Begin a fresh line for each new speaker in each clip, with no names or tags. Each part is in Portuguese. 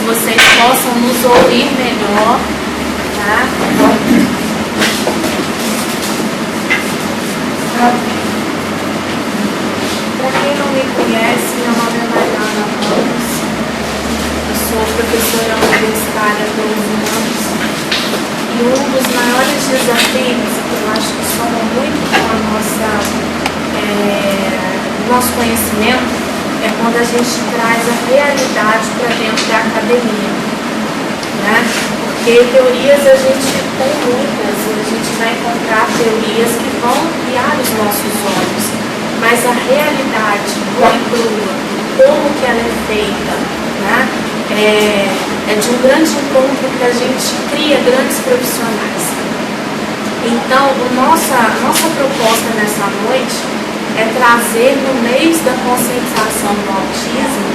vocês possam nos ouvir melhor, tá? Para quem não me conhece, meu nome é Mariana Ramos, eu sou professora universitária há 12 anos e um dos maiores desafios que eu acho que soma muito com a nosso conhecimento é quando a gente traz a realidade para dentro da academia, né? Porque teorias a gente tem muitas e a gente vai encontrar teorias que vão ampliar os nossos olhos, mas a realidade nua e crua, como que ela é feita, né? É de um grande encontro que a gente cria grandes profissionais. Então, a nossa proposta nessa noite é trazer no meio da conscientização do autismo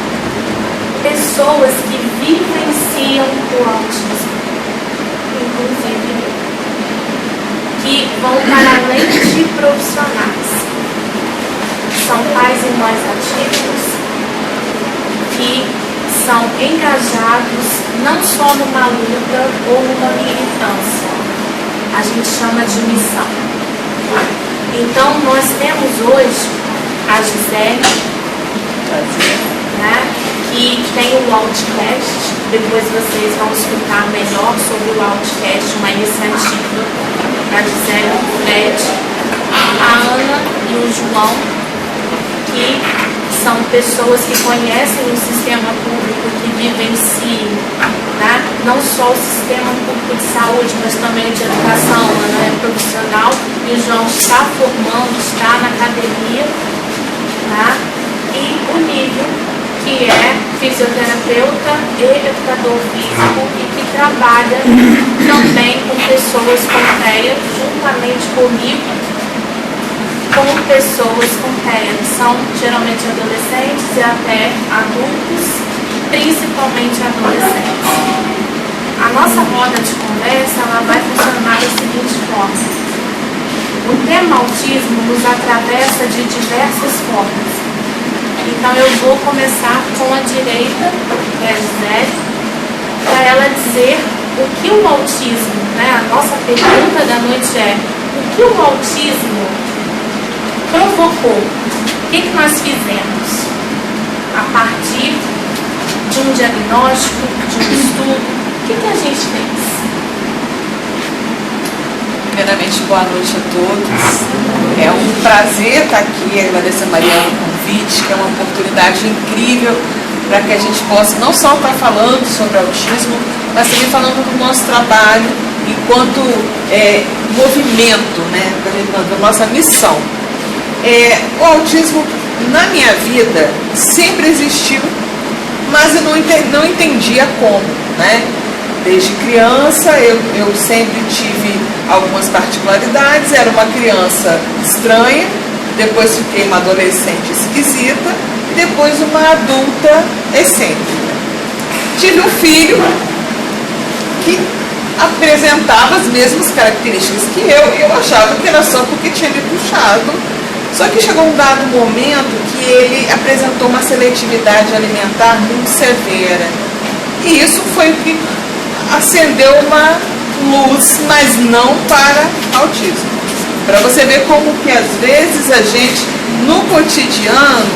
pessoas que vivenciam o autismo, inclusive que vão para além de profissionais. São pais e mães ativos que são engajados não só numa luta ou numa militância, a gente chama de missão. Então nós temos hoje a Gisele, né, que tem o Outcast, depois vocês vão escutar melhor sobre o Outcast, uma iniciativa da Gisele, o Fred, a Ana e o João, que são pessoas que conhecem o sistema público, que vivenciam, né? Não só o sistema público de saúde, mas também de educação. A Ana é profissional e o João está formando, está na academia, tá? E o Nível, que é fisioterapeuta e educador físico e que trabalha também com pessoas com TEA, juntamente comigo, com pessoas com TEA, que são geralmente adolescentes e até adultos, principalmente adolescentes. A nossa roda de conversa ela vai funcionar da seguinte forma. O tema autismo nos atravessa de diversas formas. Então eu vou começar com a direita, que é a Gisele, para ela dizer o que o autismo, né? A nossa pergunta da noite é: o que o autismo convocou? O que nós fizemos a partir de um diagnóstico, de um estudo? O que a gente fez?
Primeiramente, boa noite a todos. É um prazer estar aqui, agradecer a Mariana o convite, que é uma oportunidade incrível para que a gente possa não só estar falando sobre autismo, mas também falando do nosso trabalho enquanto movimento, né, da nossa missão. O autismo na minha vida sempre existiu, mas eu não entendia como, né? Desde criança eu sempre tive algumas particularidades, era uma criança estranha, depois fiquei uma adolescente esquisita e depois uma adulta excêntrica. Tive um filho que apresentava as mesmas características que eu achava que era só porque tinha me puxado. Só que chegou um dado momento que ele apresentou uma seletividade alimentar muito severa. E isso foi o que acendeu uma luz, mas não para autismo. Para você ver como que às vezes a gente, no cotidiano,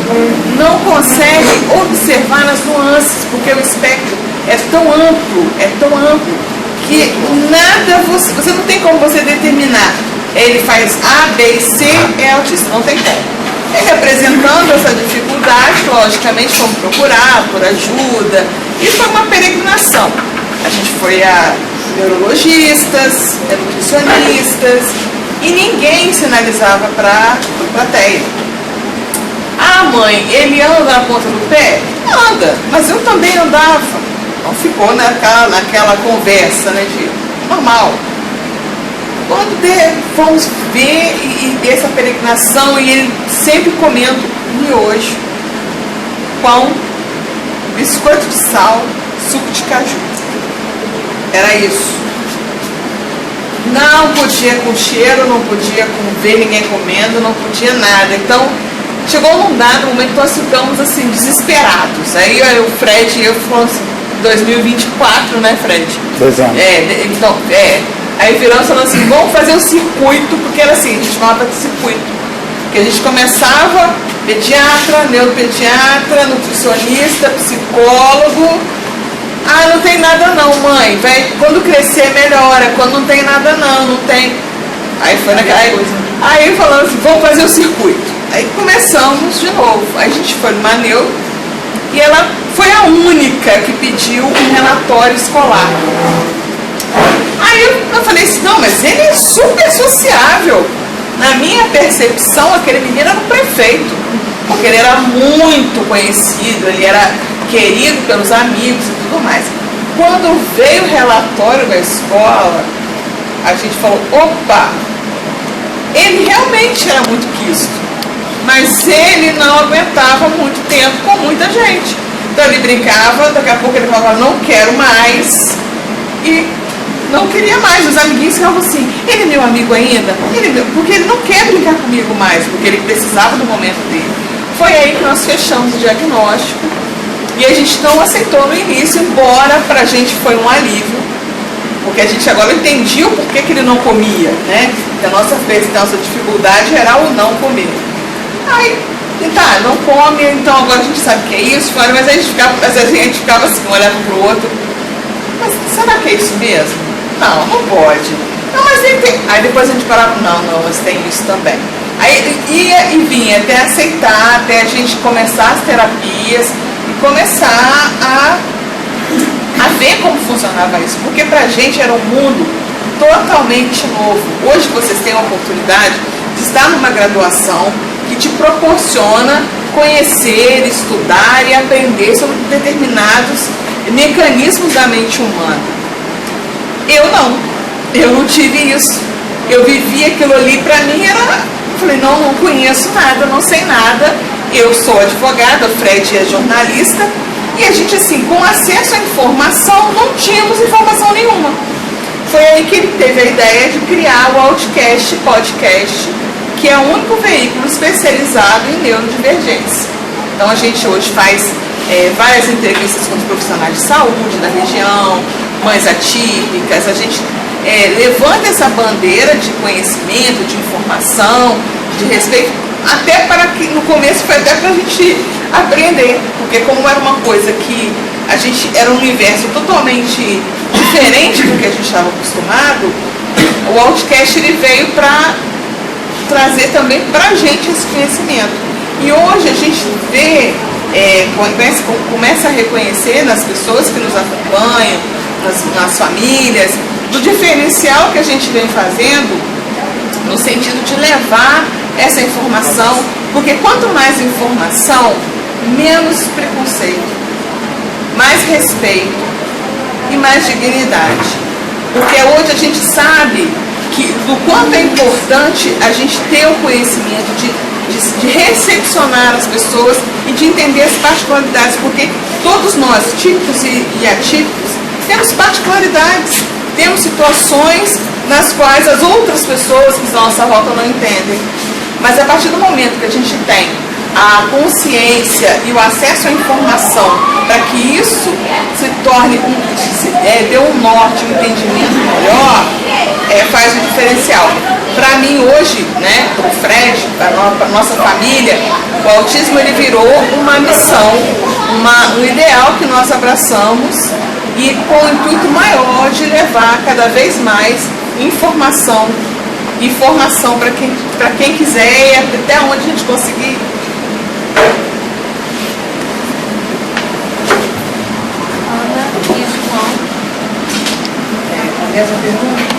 não consegue observar as nuances, porque o espectro é tão amplo, que nada, você não tem como você determinar. Ele faz A, B e C, é autista, não tem como. Ele apresentando essa dificuldade, logicamente fomos procurar por ajuda, e foi uma peregrinação. A gente foi a neurologistas, nutricionistas, e ninguém sinalizava para a TEA. Ah, mãe, ele anda na ponta do pé? Anda, mas eu também andava. Então ficou naquela conversa, né, de normal. Quando fomos ver e essa peregrinação, e ele sempre comendo miojo, pão, biscoito de sal, suco de caju. Era isso. Não podia com cheiro, não podia ver ninguém comendo, não podia nada. Então, chegou num dado momento que nós ficamos assim, desesperados. Aí o Fred e eu falamos assim, 2024, né, Fred?
Dezembro.
Então, aí viramos falando assim, vamos fazer um circuito, porque era assim, a gente chamava de circuito. Que a gente começava pediatra, neuropediatra, nutricionista, psicólogo. Ah, não tem nada não, mãe. Quando crescer melhora, quando não tem nada não tem. Aí foi naquela coisa. Aí falamos assim, vamos fazer o circuito. Aí começamos de novo. Aí a gente foi numa neuro e ela foi a única que pediu um relatório escolar. Aí eu falei assim, não, mas ele é super sociável. Na minha percepção, aquele menino era um prefeito, porque ele era muito conhecido, ele era querido pelos amigos e tudo mais. Quando veio o relatório da escola, a gente falou, opa, ele realmente era muito quisto, mas ele não aguentava muito tempo com muita gente. Então ele brincava, daqui a pouco ele falava, não quero mais, e não queria mais. Os amiguinhos ficavam assim, ele é meu amigo ainda? Porque ele não quer brincar comigo mais, porque ele precisava do momento dele. Foi aí que nós fechamos o diagnóstico e a gente não aceitou no início, embora pra gente foi um alívio, porque a gente agora entendia o porquê que ele não comia, né? Que a nossa dificuldade era o não comer. Aí, tá, não come, então agora a gente sabe o que é isso, mas às vezes a gente ficava assim, olhando pro outro, mas será que é isso mesmo? Não, não pode. Não, mas ele tem. Aí depois a gente parava, não, mas tem isso também. Aí ia e vinha até aceitar, até a gente começar as terapias e começar a ver como funcionava isso. Porque pra gente era um mundo totalmente novo. Hoje vocês têm a oportunidade de estar numa graduação que te proporciona conhecer, estudar e aprender sobre determinados mecanismos da mente humana. Eu não tive isso. Eu vivi aquilo ali, pra mim era, falei, não conheço nada, não sei nada. Eu sou advogada, o Fred é jornalista, e a gente assim, com acesso à informação, não tínhamos informação nenhuma. Foi aí que ele teve a ideia de criar o Outcast Podcast, que é o único veículo especializado em neurodivergência. Então a gente hoje faz várias entrevistas com os profissionais de saúde da região, mães atípicas, a gente levanta essa bandeira de conhecimento, de informação, de respeito, até para que no começo foi até para a gente aprender, porque como era uma coisa que a gente era um universo totalmente diferente do que a gente estava acostumado, o Outcast ele veio para trazer também para a gente esse conhecimento. E hoje a gente vê, começa a reconhecer nas pessoas que nos acompanham, nas famílias, do diferencial que a gente vem fazendo no sentido de levar essa informação, porque quanto mais informação, menos preconceito, mais respeito e mais dignidade. Porque hoje a gente sabe do quanto é importante a gente ter o conhecimento de recepcionar as pessoas e de entender as particularidades, porque todos nós, típicos e atípicos, temos particularidades, temos situações nas quais as outras pessoas que estão à nossa volta não entendem. Mas a partir do momento que a gente tem a consciência e o acesso à informação para que isso se torne dê um norte, um entendimento melhor, faz o diferencial. Para mim hoje, né, para o Fred, para a nossa família, o autismo ele virou uma missão, um ideal que nós abraçamos e com o intuito maior de levar cada vez mais informação para quem quiser e até onde a gente conseguir.
Ana e João.
A mesma pergunta?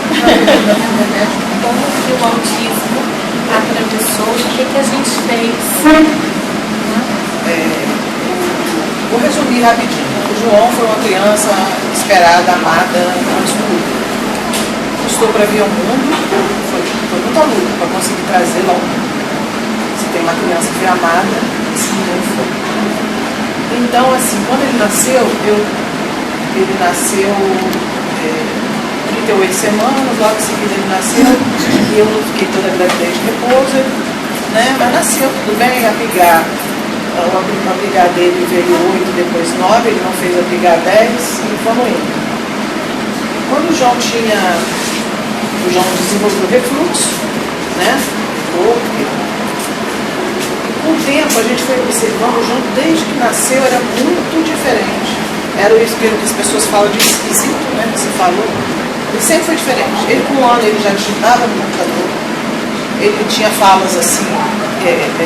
Como que o autismo atravessou e o que a gente fez?
Vou resumir rapidinho. O João foi uma criança esperada, amada, antes do mundo. Estou para vir ao mundo, foi muita luta para conseguir trazê-lo ao mundo. Se tem uma criança que foi amada, esse menino foi. Então, assim, quando ele nasceu, ele nasceu 38 semanas, logo em seguida ele nasceu, e eu não fiquei toda a gravidez de repouso, né? Mas nasceu tudo bem, amigar. a brigar dele veio 8, depois 9, ele não fez a brigar 10 e fomos indo. Quando o João desenvolveu refluxo, né? Com o tempo a gente foi observando o João, desde que nasceu era muito diferente. Era isso que as pessoas falam de esquisito, né? Que você falou. Ele sempre foi diferente. Ele com 1 ano ele já digitava no computador. Ele tinha falas assim,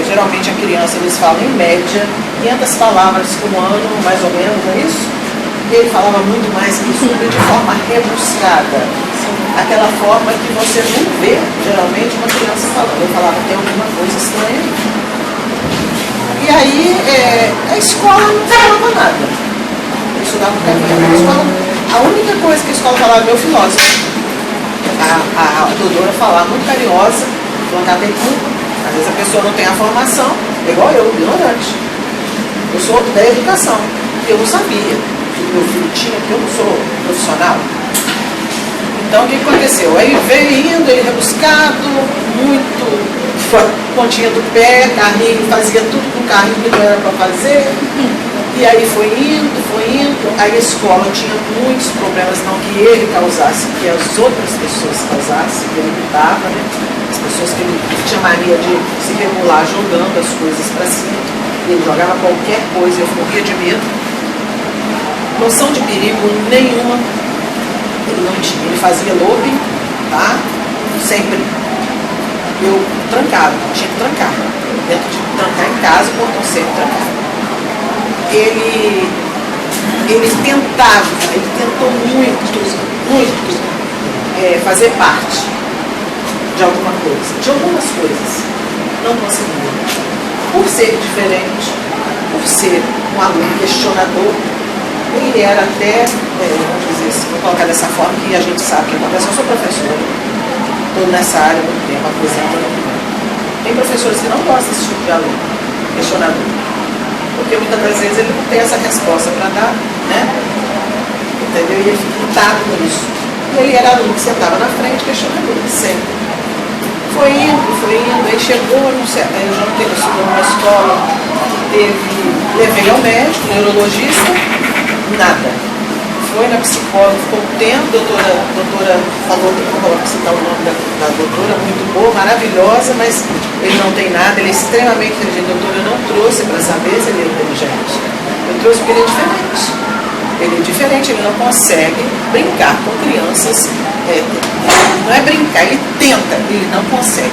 geralmente a criança eles falam em média 500 palavras por ano, mais ou menos, não é isso? E ele falava muito mais que isso, de forma rebuscada. Aquela forma que você não vê, geralmente, uma criança falando. Eu falava, tem alguma coisa estranha. E aí, a escola não falava nada. Eu estudava no caminho. A única coisa que a escola falava é meu filósofo. A doutora falava muito carinhosa, plantar tem culpa. Às vezes a pessoa não tem a formação, igual eu, ignorante. Eu sou da educação. Eu não sabia que meu filho tinha, porque eu não sou profissional. Então o que aconteceu? Aí veio indo, ele rebuscado, muito pontinha do pé, carrinho, fazia tudo com carrinho que não era para fazer. E aí foi indo. Aí a escola tinha muitos problemas, não que ele causasse, que as outras pessoas causassem, que ele gritava, né? As pessoas que ele tinha mania de se regular jogando as coisas para cima. Ele jogava qualquer coisa, eu morria de medo. Noção de perigo nenhuma ele não tinha. Ele fazia lobby, tá? Sempre. Eu trancava, tinha que trancar. Dentro de trancar em casa, o portão sempre trancado. Ele tentou muito fazer parte de alguma coisa, de algumas coisas. Não conseguiu. Por ser diferente, por ser um aluno questionador, ele era até, vamos dizer assim, vou colocar dessa forma, que a gente sabe que acontece. Eu sou professora, estou nessa área há muito tempo, aposentando. Tem professores que não gostam desse tipo de aluno, questionador. Porque muitas das vezes ele não tem essa resposta para dar, né? Entendeu? E ele fica irritado com isso. E ele era aluno que sentava na frente, questionador, sempre. Foi indo, aí chegou, não sei, aí eu já não teve estudou numa escola, levei ao médico, neurologista, nada. Foi na psicóloga, ficou um tempo, a doutora falou que eu vou citar o nome da doutora, muito boa, maravilhosa, mas ele não tem nada, ele é extremamente inteligente. A doutora não trouxe para saber se ele é inteligente. Eu trouxe porque ele é diferente. Ele é diferente, ele não consegue brincar com crianças. Não é brincar, ele tenta, ele não consegue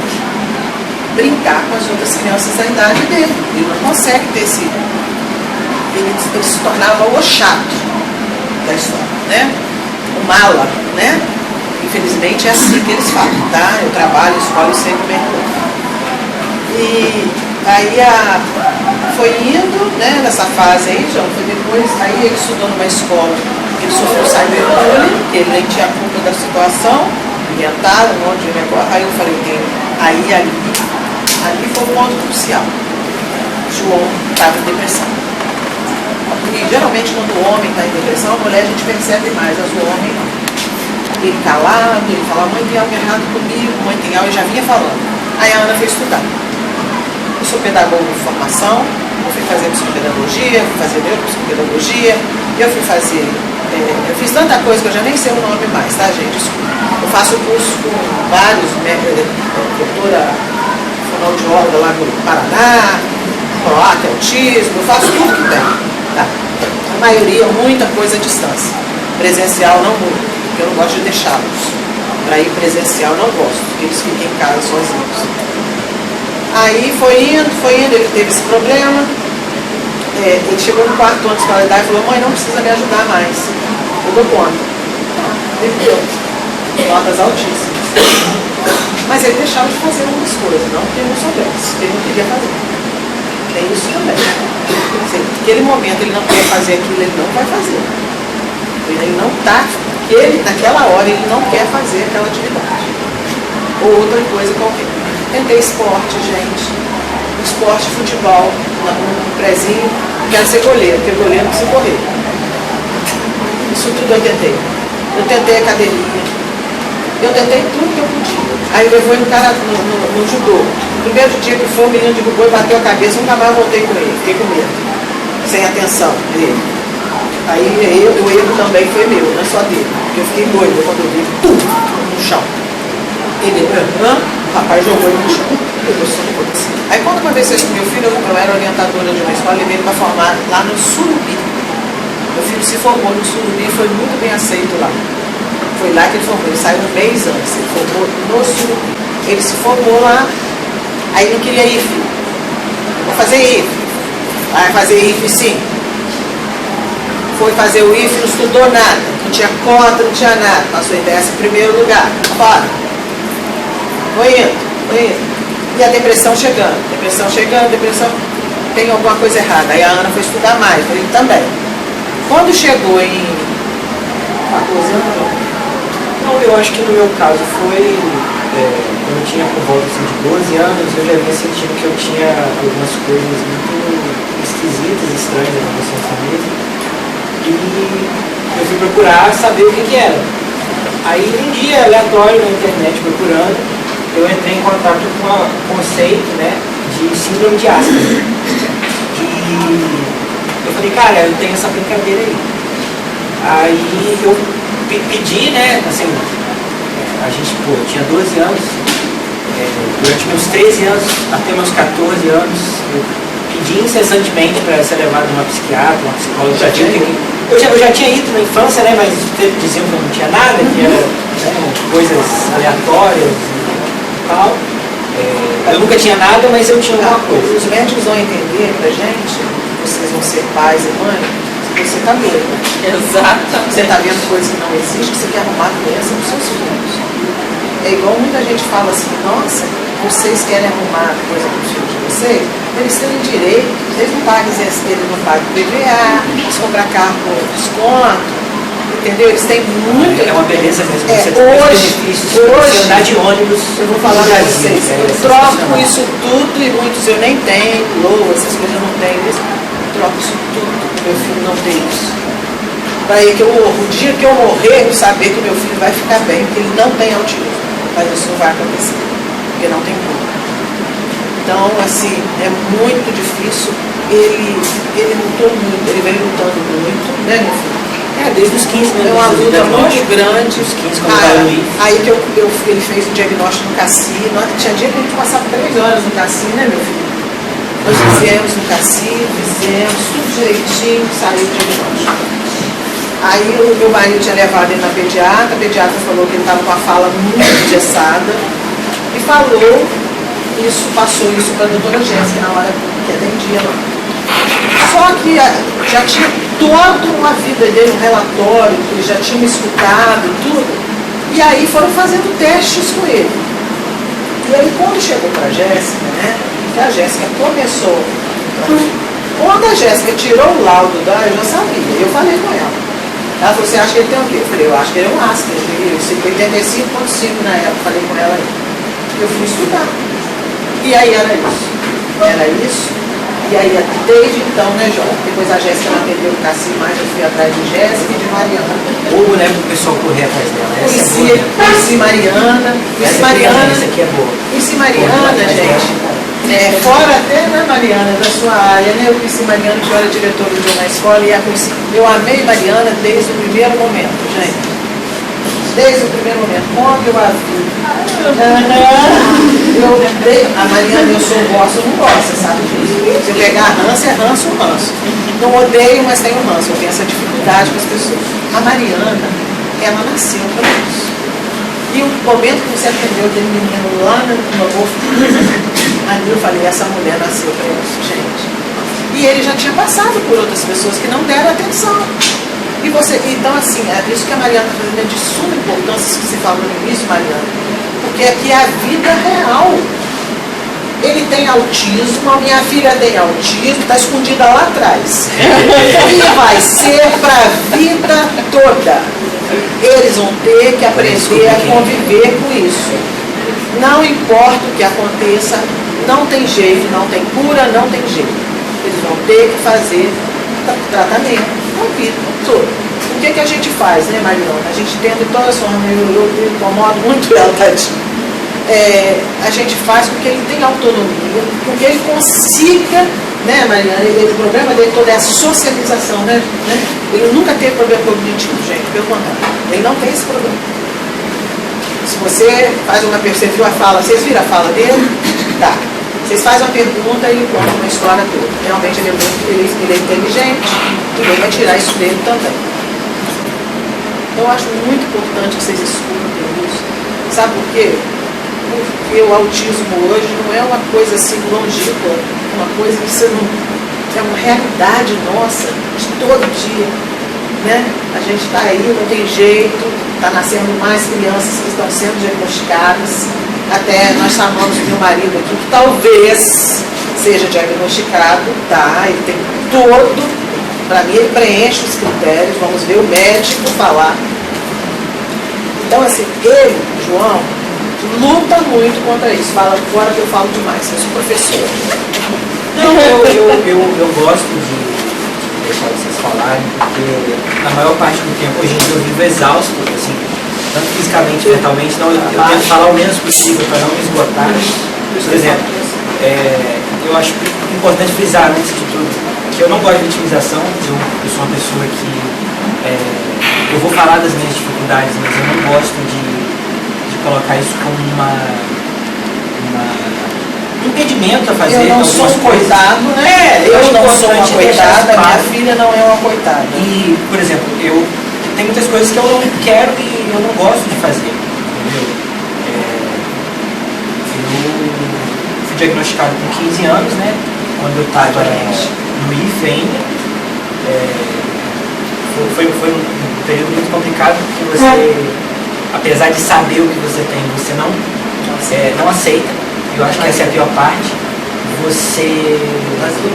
brincar com as outras crianças da idade dele. Ele não consegue ter esse. Ele se tornava o chato da história, né? O mala, né? Infelizmente é assim que eles falam, tá? Eu trabalho, escolho sempre melhor. E aí foi indo, né, nessa fase aí, já foi depois, aí ele estudou numa escola, ele sofreu cyberbullying, ele nem tinha culpa da situação, inventaram um monte de negócio, aí eu falei dele, ali foi um ponto crucial. João estava em depressão. E geralmente quando o homem está em depressão, a mulher a gente percebe mais, mas o homem não. Ele calado, ele falava, mãe, tem algo errado comigo, mãe, tem algo, eu já vinha falando. Aí a Ana foi estudar. Eu sou pedagogo de formação, eu fui fazer psicopedagogia, fui fazer neuropsicopedagogia, eu fiz tanta coisa que eu já nem sei o nome mais, tá, gente? Desculpa. Eu faço curso com vários, doutora fonoaudióloga lá no Paraná, PROAC, autismo, eu faço tudo que tem, tá? A maioria, muita coisa à distância. Presencial não muito, porque eu não gosto de deixá-los. Para ir presencial não gosto, porque eles ficam em casa sozinhos. Aí foi indo, ele teve esse problema. Ele chegou no 4º ano de escolaridade e falou, mãe, não precisa me ajudar mais. Eu dou conta. Ele deu. Notas altíssimas. Mas ele deixava de fazer algumas coisas, não que ele não soubesse, ele não queria fazer. Tem isso também. Se naquele momento ele não quer fazer aquilo, ele não vai fazer. Ele não está, naquela hora ele não quer fazer aquela atividade. Ou outra coisa qualquer. Tentei esporte, gente. Esporte, futebol, no prézinho, quero ser goleiro, porque goleiro não precisa correr. Isso tudo eu tentei. Eu tentei academia. Eu tentei tudo que eu podia. Aí levou um cara no judô. No primeiro dia que foi, o menino derrubou e bateu a cabeça, nunca mais voltei com ele, fiquei com medo. Sem atenção dele. Aí o erro também foi meu, não é só dele. Porque eu fiquei doida quando eu vi, pum, no chão. Ele, o rapaz jogou ele no chão. Aí quando aconteceu isso com meu filho, eu era orientadora de uma escola, levei ele para formar lá no Surubi. Meu filho se formou no Surubi e foi muito bem aceito lá. Foi lá que ele formou, ele saiu um mês antes, ele formou no Surubi. Ele se formou lá, aí não queria ir, filho. Vou fazer IF. Vai fazer IF sim. Foi fazer o IF, não estudou nada, não tinha cota, não tinha nada. Passou em 11º lugar, fora. Foi indo. E a depressão chegando, depressão, tem alguma coisa errada. Aí a Ana foi estudar mais, ele também. Quando chegou em 14 anos,
não, eu acho que no meu caso foi, quando eu tinha por volta assim, de 12 anos, eu já vinha sentindo que eu tinha algumas coisas muito esquisitas, estranhas na relação com ele. E eu fui procurar saber o que era. Aí um dia, aleatório na internet, procurando, eu entrei em contato com o conceito, né, de síndrome de Asperger. E eu falei, cara, eu tenho essa brincadeira aí. Aí eu pedi, né, assim, a gente, tinha 12 anos, durante meus 13 anos até meus 14 anos, eu pedi incessantemente para ser levado numa psiquiatra, uma psicóloga. Eu já tinha ido na infância, né, mas diziam que eu não tinha nada, que era coisas aleatórias e tal. Eu nunca tinha nada, mas eu tinha alguma coisa.
Os médicos vão entender pra gente, vocês vão ser pais e mães, você está vendo.
Exatamente.
Você está vendo coisas que não existem, você quer arrumar doença para os seus filhos. É igual muita gente fala assim, nossa, vocês querem arrumar coisa para os filhos de vocês, eles têm direito, eles não pagam ISS, eles não pagam PVA, eles compram carro com desconto, entendeu? Eles têm muito.
É uma beleza mesmo.
Você
andar de ônibus.
Eu vou falar para vocês, eu troco isso tudo e muitos eu nem tenho, louco, essas coisas eu não tenho, eu troco isso tudo, meu filho não tem isso. Para que o dia que eu morrer, eu saber que meu filho vai ficar bem, porque ele não tem autismo, mas isso não vai acontecer, porque não tem como. Então, assim, é muito difícil, ele lutou muito, ele vem lutando muito, né, meu filho?
Desde os 15 anos.
É uma luta muito grande.
Os 15, quando
aí que ele fez o diagnóstico no CACI. Tinha dia que a gente passava 3 horas no CACI, né, meu filho? Nós fizemos no CACI, fizemos tudo direitinho, saiu o diagnóstico. Aí o meu marido tinha levado ele na pediatra, a pediatra falou que ele estava com a fala muito engessada e falou isso, passou isso para a doutora Jéssica na hora que atendia lá. Só que já tinha toda uma vida dele, um relatório, que ele já tinha me escutado e tudo. E aí foram fazendo testes com ele. E aí quando chegou para a Jéssica, né? Que a Jéssica começou. Quando a Jéssica tirou o laudo da, eu já sabia, eu falei com ela. Ela falou, você acha que ele tem o quê? Eu falei, eu acho que ele é um Asperger, eu sei que 85,5 na época, falei com ela aí. Eu fui estudar. E aí era isso. E aí, desde então, né, João? Depois a Jéssica não atendeu o CACI mais, eu fui atrás de Jéssica e de Mariana.
Ou, né, o pessoal correr atrás dela.
Conheci Mariana.
Essa aqui é boa.
Conheci Mariana, gente. Fora até, né, Mariana, da sua área, né? Eu conheci Mariana, que eu era diretora na escola, e eu amei Mariana desde o primeiro momento, gente. Desde o primeiro momento, quando eu a vi. A Mariana, eu sou gosto, não gosto, sabe disso? Se eu pegar ranço, é ranço. Não odeio, mas tenho ranço. Eu tenho essa dificuldade com as pessoas. A Mariana, ela nasceu para isso. E o momento que você atendeu aquele menino lá no Golfo, ali eu falei, essa mulher nasceu para isso, gente. E ele já tinha passado por outras pessoas que não deram atenção. E você, então assim, é isso que a Mariana está fazendo, é de suma importância, isso que você falou no início, Mariana, porque aqui é a vida real. Ele tem autismo, a minha filha tem autismo, está escondida lá atrás. E vai ser para a vida toda. Eles vão ter que aprender a conviver com isso. Não importa o que aconteça, não tem jeito, não tem cura, não tem jeito. Eles vão ter que fazer tratamento a vida toda. o que a gente faz, né, Mariana? A gente tenta de todas as formas, eu incomodo muito ela, tadinha. A gente faz com que ele tenha autonomia, com que ele consiga, né, Mariana? O problema dele todo é a socialização, né? Ele nunca teve problema cognitivo, gente, pelo contrário. Ele não tem esse problema. Se você faz uma pergunta, você viu a fala, vocês viram a fala dele? Tá. Vocês fazem uma pergunta e ele conta uma história toda. Realmente ele é inteligente, ninguém vai tirar isso dele também. Então eu acho muito importante que vocês escutem isso. Sabe por quê? Porque o autismo hoje não é uma coisa assim longínqua, uma coisa que você não. É uma realidade nossa, de todo dia. Né? A gente está aí, não tem jeito, está nascendo mais crianças que estão sendo diagnosticadas. Até nós chamamos meu marido aqui, que talvez seja diagnosticado, tá? Ele tem todo, para mim ele preenche os critérios, vamos ver o médico falar. Então assim, ele, João, luta muito contra isso. Fala agora que eu falo demais, eu sou professora.
Não, eu gosto de deixar vocês falarem, porque na maior parte do tempo hoje em dia eu vivo exausto, assim, tanto fisicamente, mentalmente, não, eu tento falar o menos possível para não me esgotar. Por exemplo, eu acho importante frisar, antes de tudo, que eu não gosto de vitimização, eu sou uma pessoa que eu vou falar das minhas dificuldades, mas eu não gosto de colocar isso como um impedimento a fazer.
Eu não sou um coitado, né? Eu não sou uma coitada, minha filha não é uma coitada.
E, por exemplo, tem muitas coisas que eu não quero e eu não gosto de fazer, entendeu? Eu fui diagnosticado com 15 anos, né? Quando eu estava no IFE ainda. Foi um período muito complicado, porque você, apesar de saber o que você tem, você não aceita. Eu acho que essa é a pior parte.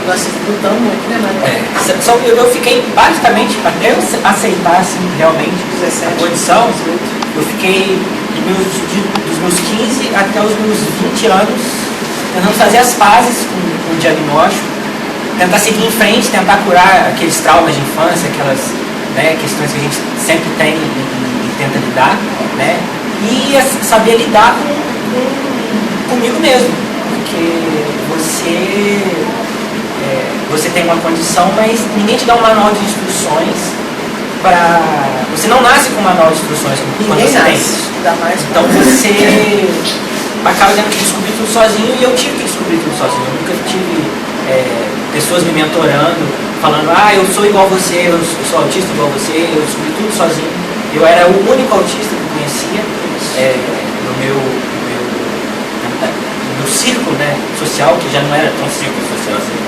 Nós lutamos muito, né, Maria?
Eu fiquei basicamente, até eu aceitar assim, realmente
17,
a condição, eu fiquei dos meus 15 até os meus 20 anos tentando fazer as pazes com o diagnóstico, tentar seguir em frente, tentar curar aqueles traumas de infância, aquelas questões que a gente sempre tem e tenta lidar, né? E saber lidar comigo mesmo, porque você tem uma condição, mas ninguém te dá um manual de instruções para... Você não nasce com um manual de instruções quando você tem isso. Então você acaba tendo que descobrir tudo sozinho, e eu tive que descobrir tudo sozinho. Eu nunca tive pessoas me mentorando, falando, eu sou igual a você, eu sou autista igual a você, eu descobri tudo sozinho. Eu era o único autista que eu conhecia no meu círculo, né, social, que já não era tão círculo social assim,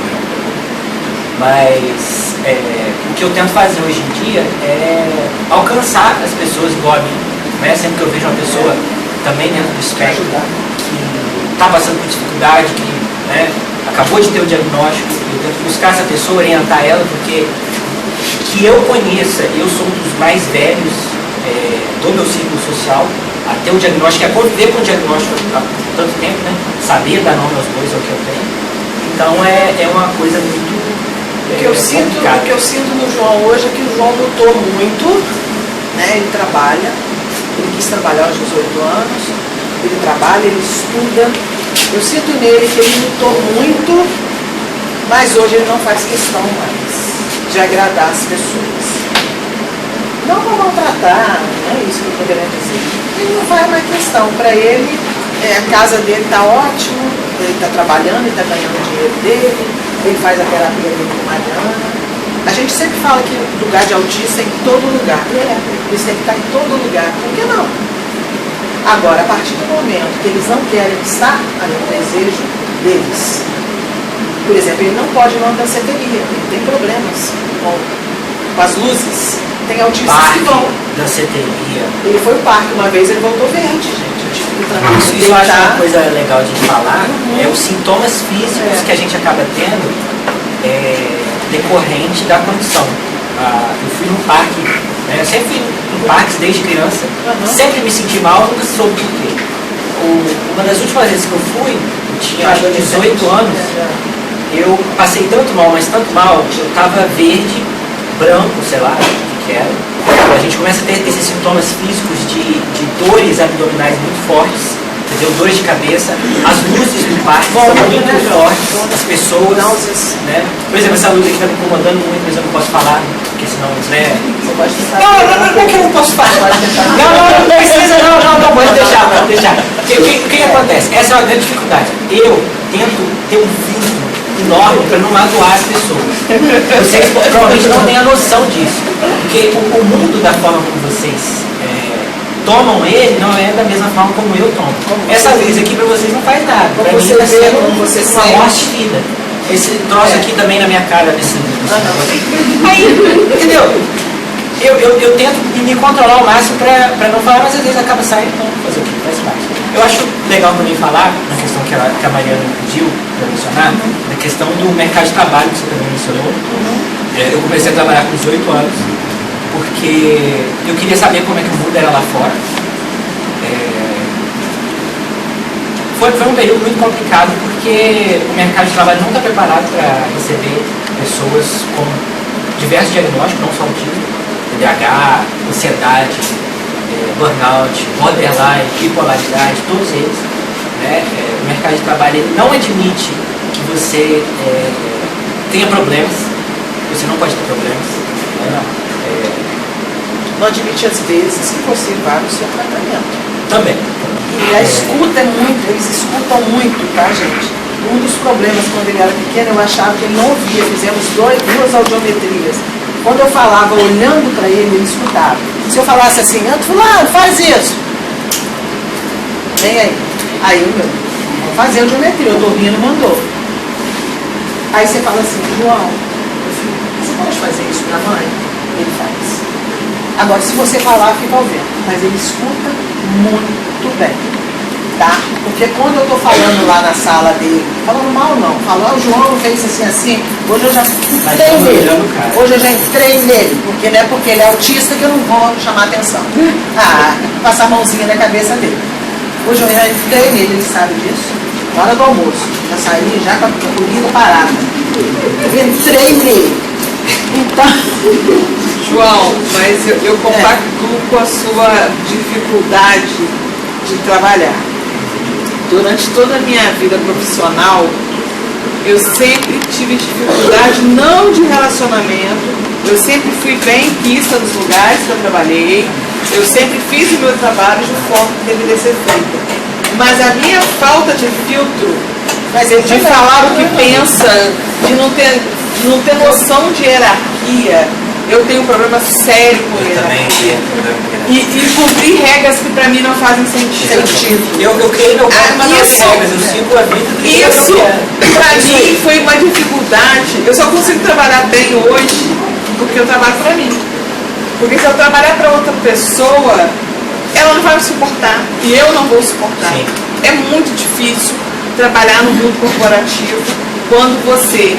mas o que eu tento fazer hoje em dia é alcançar as pessoas igual a mim, né? Sempre que eu vejo uma pessoa também dentro do espectro que está passando por dificuldade, que acabou de ter o diagnóstico, eu tento buscar essa pessoa, orientar ela, porque que eu conheça, eu sou um dos mais velhos do meu círculo social a ter o diagnóstico, a conviver com o diagnóstico há tanto tempo, né? Saber dar nome aos bois é o que eu tenho. Então é uma coisa muito
o que eu sinto no João hoje é que o João lutou muito, né? Ele trabalha, ele quis trabalhar aos 18 anos, ele trabalha, ele estuda. Eu sinto nele que ele lutou muito, mas hoje ele não faz questão mais de agradar as pessoas. Não para maltratar, não é isso que eu estou querendo dizer. Ele não faz mais questão. Para ele, a casa dele está ótima, ele está trabalhando, ele está ganhando o dinheiro dele, ele faz a terapia dele com Mariana. A gente sempre fala que lugar de autista é em todo lugar. Eles têm que estar em todo lugar. Por que não? Agora, a partir do momento que eles não querem estar, aí é o desejo deles. Por exemplo, ele não pode ir na danceteria, ele tem problemas com as luzes. Tem autistas que vão.
Danceteria.
Ele foi ao parque uma vez, ele voltou verde, gente. Eu tive que
isso eu acho uma coisa legal de falar, os sintomas físicos que a gente acaba tendo decorrente da condição. Eu fui no parque, eu sempre fui em parques desde criança, sempre me senti mal, nunca soube por quê. Uma das últimas vezes que eu fui, eu tinha acho que 18 anos, eu passei tanto mal, mas tanto mal, eu tava verde, branco, sei lá, que era, A gente começa a ter esses sintomas físicos de dores abdominais muito fortes, entendeu? Dores de cabeça, as luzes do parque são muito fortes, as pessoas, né? Por exemplo, essa luz aqui está me incomodando muito, mas eu não posso falar, porque senão, né? Não é que eu não posso falar. Não precisa, não, pode deixar, pode deixar. O que acontece? Essa é uma grande dificuldade. Eu tento ter um filtro enorme para não magoar as pessoas. Vocês provavelmente não têm a noção disso, porque o mundo da forma como vocês tomam ele não é da mesma forma como eu tomo. Essa luz aqui para vocês não faz nada. Para mim está sendo uma morte de vida. Esse troço aqui também na minha cara, nesse aí, entendeu? Eu tento me controlar ao máximo para não falar, mas às vezes acaba saindo, então fazer o que faz parte. Eu acho legal também falar, na questão que a Mariana pediu para mencionar, na questão do mercado de trabalho que você também mencionou. Eu comecei a trabalhar com 18 anos, porque eu queria saber como é que o mundo era lá fora. Foi um período muito complicado, porque o mercado de trabalho não está preparado para receber pessoas com diversos diagnósticos, não só autismo, TDAH, ansiedade, burnout, borderline, bipolaridade, todos eles. Né? O mercado de trabalho ele não admite que você tenha problemas, você não pode ter problemas.
Não admite às vezes que você vá no seu tratamento.
Também.
E a escuta é muito, eles escutam muito, tá, gente? Um dos problemas quando ele era pequeno, eu achava que ele não ouvia, fizemos duas audiometrias. Quando eu falava olhando para ele, ele escutava. Se eu falasse assim, fulano, faz isso. Vem aí. Aí eu, vou fazer audiometria, eu tô rindo, mandou. Aí você fala assim, João, você pode fazer isso pra mãe? Ele faz. Agora, se você falar, fica ouvindo. Mas ele escuta muito bem, tá? Porque quando eu estou falando lá na sala dele, falando mal não, falando, o João fez assim, hoje eu já entrei nele. Hoje eu já entrei nele, porque não é porque ele é autista que eu não vou chamar atenção. Passar a mãozinha na cabeça dele. Hoje eu já entrei nele, ele sabe disso. Na hora do almoço, já saí já com a comida parada. Eu entrei nele. Então...
João, mas eu compactuo com a sua dificuldade de trabalhar. Durante toda a minha vida profissional, eu sempre tive dificuldade não de relacionamento, eu sempre fui bem quista nos lugares que eu trabalhei, eu sempre fiz o meu trabalho de forma que deveria ser feita. Mas a minha falta de filtro, de falar o que pensa, de não ter noção de hierarquia, eu tenho um problema sério com hierarquia. E cumprir regras que pra mim não fazem sentido.
Eu criei meu próprio manual de regras, eu sigo a vida do jeito
Isso,
que eu quero.
pra mim, foi uma dificuldade. Eu só consigo trabalhar bem hoje porque eu trabalho pra mim. Porque se eu trabalhar pra outra pessoa, ela não vai me suportar e eu não vou suportar.
Sim.
É muito difícil trabalhar no mundo corporativo quando você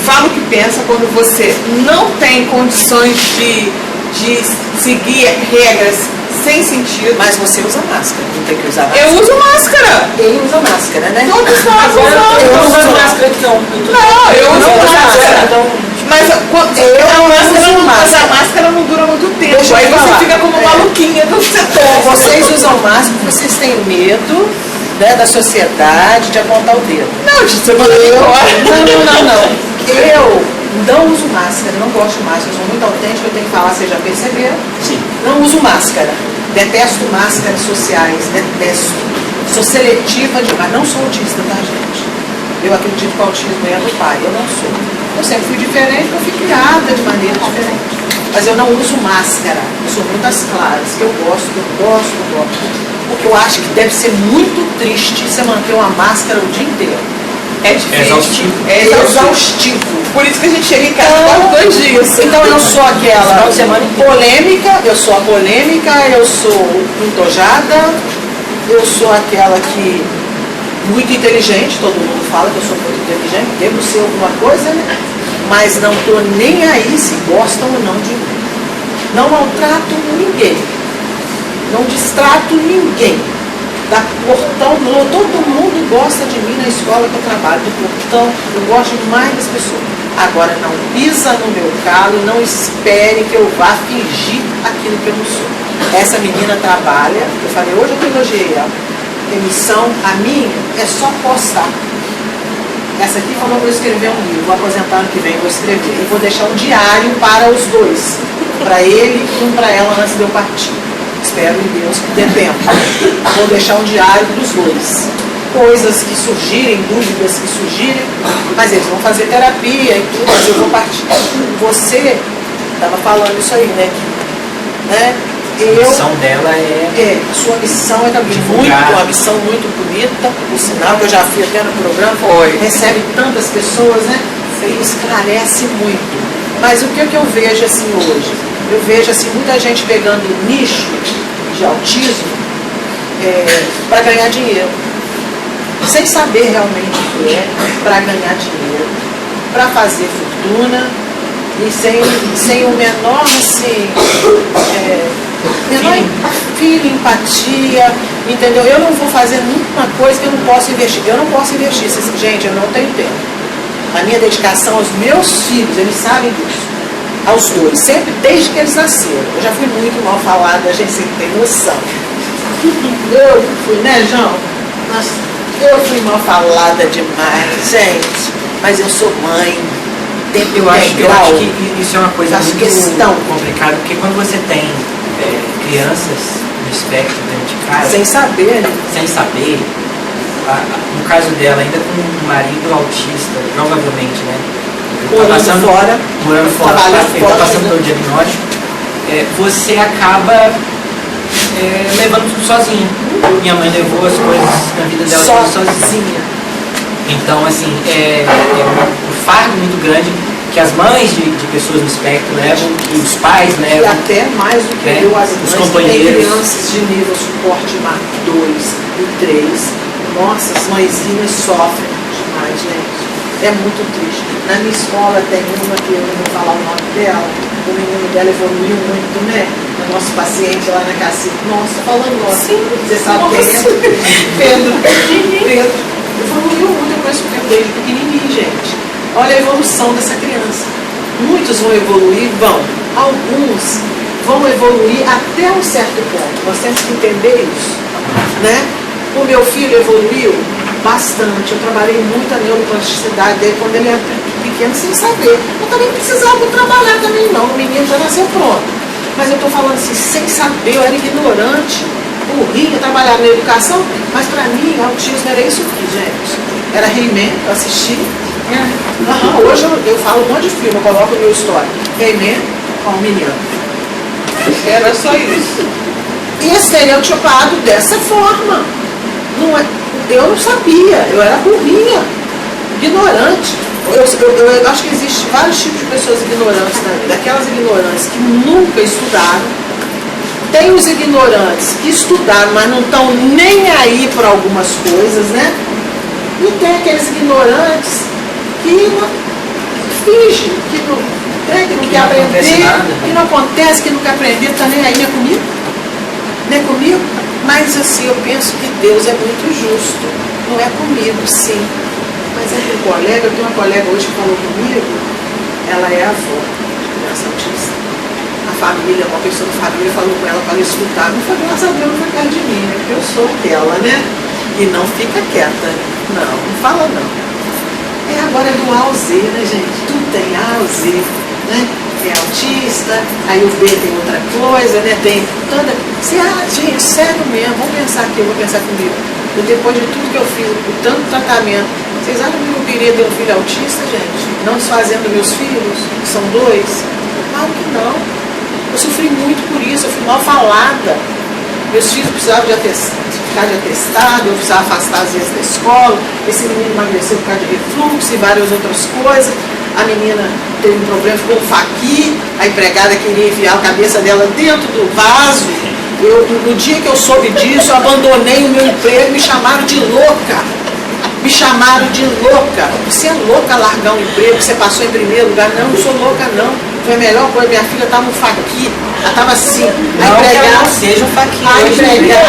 fala o que pensa, quando você não tem condições de seguir regras sem sentido.
Mas você usa máscara, não tem que usar máscara.
Eu uso máscara.
Ele usa máscara, né?
Todos nós
Agora eu
usamos.
não uso máscara aqui não.
Não, eu uso máscara. Mas
uso
a máscara não dura muito tempo.
Deixa eu
Aí você
falar.
fica como maluquinha do setor.
Vocês usam máscara porque vocês têm medo, né, da sociedade de apontar o dedo.
Não, você manda embora.
Não. Eu não uso máscara, não gosto de máscara, sou muito autêntica, eu tenho que falar, vocês já perceberam?
Sim.
Não uso máscara, detesto máscaras sociais, detesto. Sou seletiva demais, não sou autista, tá, gente? Eu acredito que o autismo é do pai, eu não sou. Eu sempre fui diferente, eu fui criada de maneira diferente. Mas eu não uso máscara, eu sou muito às claras, que eu gosto. Porque eu acho que deve ser muito triste você manter uma máscara o dia inteiro.
É difícil.
Exaustivo.
É exaustivo. Por isso que a gente chega em casa quase 2 dias.
Então eu sou aquela
Final de semana inteiro.
polêmica, eu sou a polêmica, eu sou entojada, eu sou aquela que muito inteligente, todo mundo fala que eu sou muito inteligente, devo ser alguma coisa, né? Mas não estou nem aí se gostam ou não de mim. Não maltrato ninguém, não distrato ninguém. Da portão, todo mundo gosta de mim na escola que eu trabalho, do portão, eu gosto demais das pessoas. Agora, não pisa no meu calo, não espere que eu vá fingir aquilo que eu não sou. Essa menina trabalha, eu falei, hoje eu elogiei ela. Emissão, a minha, é só postar. Essa aqui falou que eu vou escrever um livro, vou aposentar ano que vem, vou escrever. E vou deixar um diário para os dois, para ele e um para ela antes de eu partir. Espero em Deus que dê tempo. Vou deixar um diário dos dois. Coisas que surgirem, dúvidas que surgirem, mas eles vão fazer terapia e tudo, mas eu vou partir. Você estava falando isso aí, né?
A missão dela
sua missão é também uma missão muito bonita, por sinal que eu já fui até no programa, recebe tantas pessoas, né? E esclarece muito. Mas o que eu vejo assim hoje? Eu vejo assim, muita gente pegando nicho de autismo para ganhar dinheiro. Sem saber realmente o que é, para ganhar dinheiro, para fazer fortuna e sem o menor, assim, filho, empatia, entendeu? Eu não vou fazer nenhuma coisa que eu não posso investir. Eu não posso investir, gente, eu não tenho tempo. A minha dedicação aos meus filhos, eles sabem disso, aos dois, sempre desde que eles nasceram. Eu já fui muito mal falada, a gente sempre tem noção. Eu fui, né, João? Nossa. Eu fui mal falada demais, gente, mas eu sou mãe, tempo
eu acho
integral.
que isso é uma coisa muito complicada, porque quando você tem crianças no espectro dentro de casa...
Sem saber, né?
Sem saber, no caso dela, ainda com um marido autista, provavelmente, né? Morando fora, ele está passando pelo diagnóstico, você acaba levando tudo sozinho. Minha mãe levou as coisas na vida dela sozinha. Então, assim, é um fardo muito grande que as mães de pessoas no espectro levam, que os pais levam.
E até mais do que eu, as
os
mães
companheiros.
Que têm crianças de nível suporte 2 e 3. Nossa, as mãezinhas sofrem demais, gente. É muito triste. Na minha escola tem uma que eu não vou falar o nome dela, o menino dela evoluiu muito, né? O nosso paciente lá na Cacique. Nossa, falando nossa. Sim, você sabe quem é? Pedro. Evoluiu muito, eu conheço o Pedro desde pequenininho, gente. Olha a evolução dessa criança. Muitos vão evoluir, alguns vão evoluir até um certo ponto. Nós temos que entender isso, né? O meu filho evoluiu bastante. Eu trabalhei muito a neuroplasticidade dele quando ele era pequeno, sem saber. Eu também não precisava trabalhar também, não. O menino já nasceu pronto. Mas eu estou falando assim, sem saber, eu era ignorante, burrinha, trabalhava na educação, mas para mim, autismo era isso aqui, gente. Era He-Man, eu assisti. Hoje eu falo um monte de filme, eu coloco no meu história. He-Man com o menino. Era só isso. E estereotipado dessa forma. Eu não sabia, eu era burrinha, ignorante. Eu acho que existem vários tipos de pessoas ignorantes na vida. Aquelas ignorantes que nunca estudaram. Tem os ignorantes que estudaram, mas não estão nem aí para algumas coisas, né? E tem aqueles ignorantes que fingem, que não quer aprender, que não acontece, que não quer aprender, está nem aí, não é comigo? Não é comigo? Mas assim, eu penso que Deus é muito justo. Não é comigo, sim. Mas é com um colega, eu tenho uma colega hoje que falou comigo, ela é avó de criança autista. A família, uma pessoa da família falou com ela para ela escutar. Não foi graças a Deus, não foi perto de mim, né? Porque eu sou aquela, né? E não fica quieta. Não fala não. Agora é do A ao Z, né, gente? Tudo tem A ao Z, né? É autista, aí o B tem outra coisa, né? Tem toda... gente, sério mesmo, vamos pensar aqui, eu vou pensar comigo. Depois de tudo que eu fiz, por tanto tratamento, vocês acham que eu queria ter um filho autista, gente? Não desfazendo meus filhos, que são 2? Claro que não. Eu sofri muito por isso, eu fui mal falada. Meus filhos precisavam ficar de atestado, eu precisava afastar às vezes da escola. Esse menino emagreceu por causa de refluxo e várias outras coisas. A menina teve um problema, ficou um faqui, a empregada queria enfiar a cabeça dela dentro do vaso. No dia que eu soube disso, eu abandonei o meu emprego, me chamaram de louca. Me chamaram de louca. Você é louca largar um emprego, você passou em primeiro lugar. Não sou louca, não. Foi a melhor coisa, minha filha estava no faqui. Ela estava assim. A empregada,
não seja um faqui.
A empregada.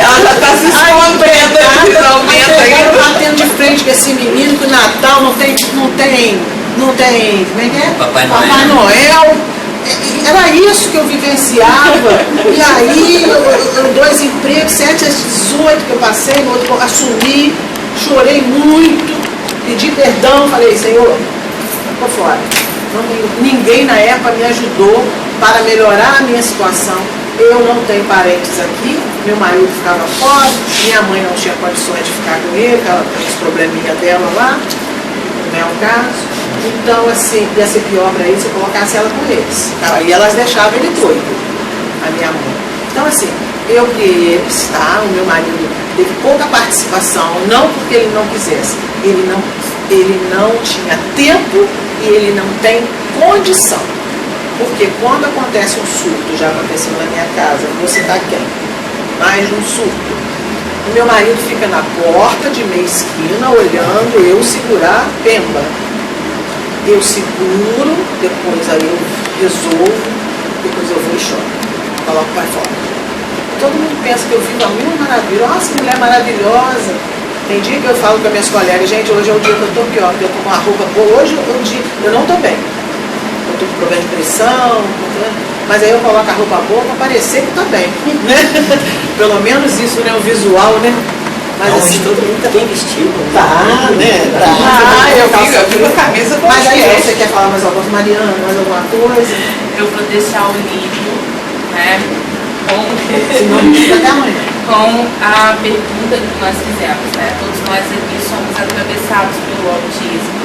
Ela já está se escondendo, finalmente.
Aí batendo de frente com esse menino, que o Natal não tem, como é que é?
Papai
Noel. Era isso que eu vivenciava. E aí, dois empregos, 7 às 18 que eu passei, no outro que eu assumi, chorei muito, pedi perdão, falei, Senhor, tô fora. Ninguém na época me ajudou para melhorar a minha situação. Eu não tenho parentes aqui, meu marido ficava fora, minha mãe não tinha condições de ficar com ele, ela tem os probleminha dela lá, não é o caso. Então, assim, ia ser pior para eles se eu colocasse ela com eles. Aí elas deixavam ele doido, a minha mãe. Então, assim, eu criei eles, tá? O meu marido teve pouca participação, não porque ele não quisesse, ele não tinha tempo e ele não tem condição. Porque quando acontece um surto, já aconteceu na minha casa, você tá quem? Mais um surto. O meu marido fica na porta de meia esquina, olhando eu segurar pemba. Eu seguro, depois aí eu resolvo, depois eu vou e choro. Coloco para fora. Todo mundo pensa que eu vivo a minha maravilha. Nossa, que mulher maravilhosa. Tem dia que eu falo com as minhas colegas, gente, hoje é o dia que eu tô pior, porque eu tô com a roupa boa. Hoje é o dia, eu não tô bem. Eu tô com problema de pressão, mas aí eu coloco a roupa boa para parecer que tô bem. Né? Pelo menos isso, né? O visual, né? Mas
Não,
assim,
todo mundo tá bem vestido.
tá, né? Tá.
Eu vi a camisa com
Mas aí
os
você quer falar mais alguma coisa, Mariana, mais alguma coisa?
Eu vou deixar o livro, né,
Senão a gente fica até amanhã.
com a pergunta que nós fizemos, né? Todos nós aqui somos atravessados pelo autismo,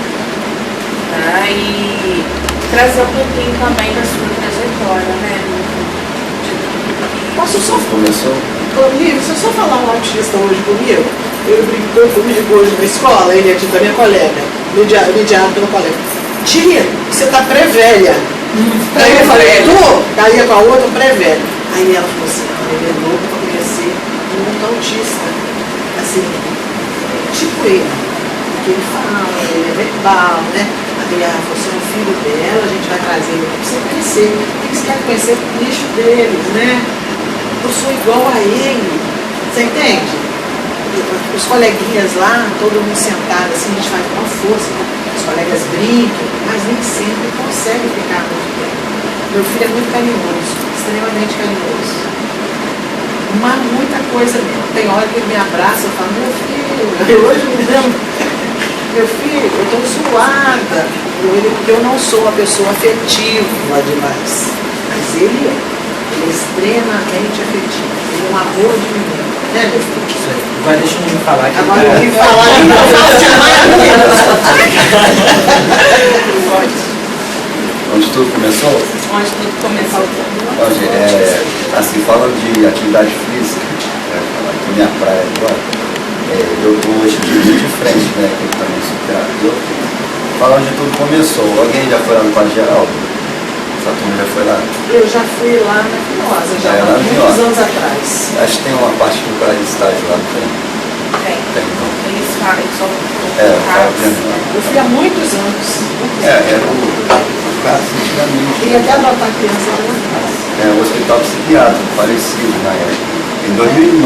tá? E trazer um pouquinho também da sua trajetória, né?
Posso só
Começou?
Lívia, se eu só falar um autista hoje comigo, ele brincou comigo hoje na escola, ele é tipo da minha colega, mediado pela colega. Tia, você tá pré-velha. Aí eu falei, tu? Aí com a outra, pré-velha. Aí ela falou assim, ele é louco pra conhecer um outro autista. Assim, tipo ele. Porque ele fala, ele é verbal, né? Aí ela falou assim, o filho dela, a gente vai trazer ele pra você conhecer. Eles querem conhecer o nicho deles, né? Eu sou igual a ele, você entende? Os coleguinhas lá, todo mundo sentado assim, a gente faz com força, os colegas brincam, mas nem sempre conseguem ficar muito bem. Meu filho é muito carinhoso, extremamente carinhoso. Mas muita coisa mesmo. Tem hora que ele me abraça, eu falo, meu filho, eu hoje me lembro, meu filho, eu estou zoada com ele porque eu não sou uma pessoa afetiva demais. Mas ele é. Ele é extremamente afetivo. Ele é um amor de menino. Né, meu filho?
Isso aí. Agora deixa eu falar aqui.
Agora eu vim falar e não falo demais.
Onde tudo começou?
Onde tudo começou.
Onde, assim, falando de atividade física, que minha praia agora, eu estou hoje de frente, né, que eu também sou terapeuta. Falar onde tudo começou. Alguém já foi lá no Padre Geraldo? Essa turma já foi lá?
Eu já fui lá na Finosa, já
lá
há
na
muitos
Finosa.
anos atrás.
Acho que tem uma parte do praia de estágio lá, não tem?
Tem.
Não.
Eles falam, só
Eu fui há muitos anos.
Era o caso antigamente.
Queria até adotar criança lá na casa.
O hospital psiquiátrico, falecido na época, em 2009.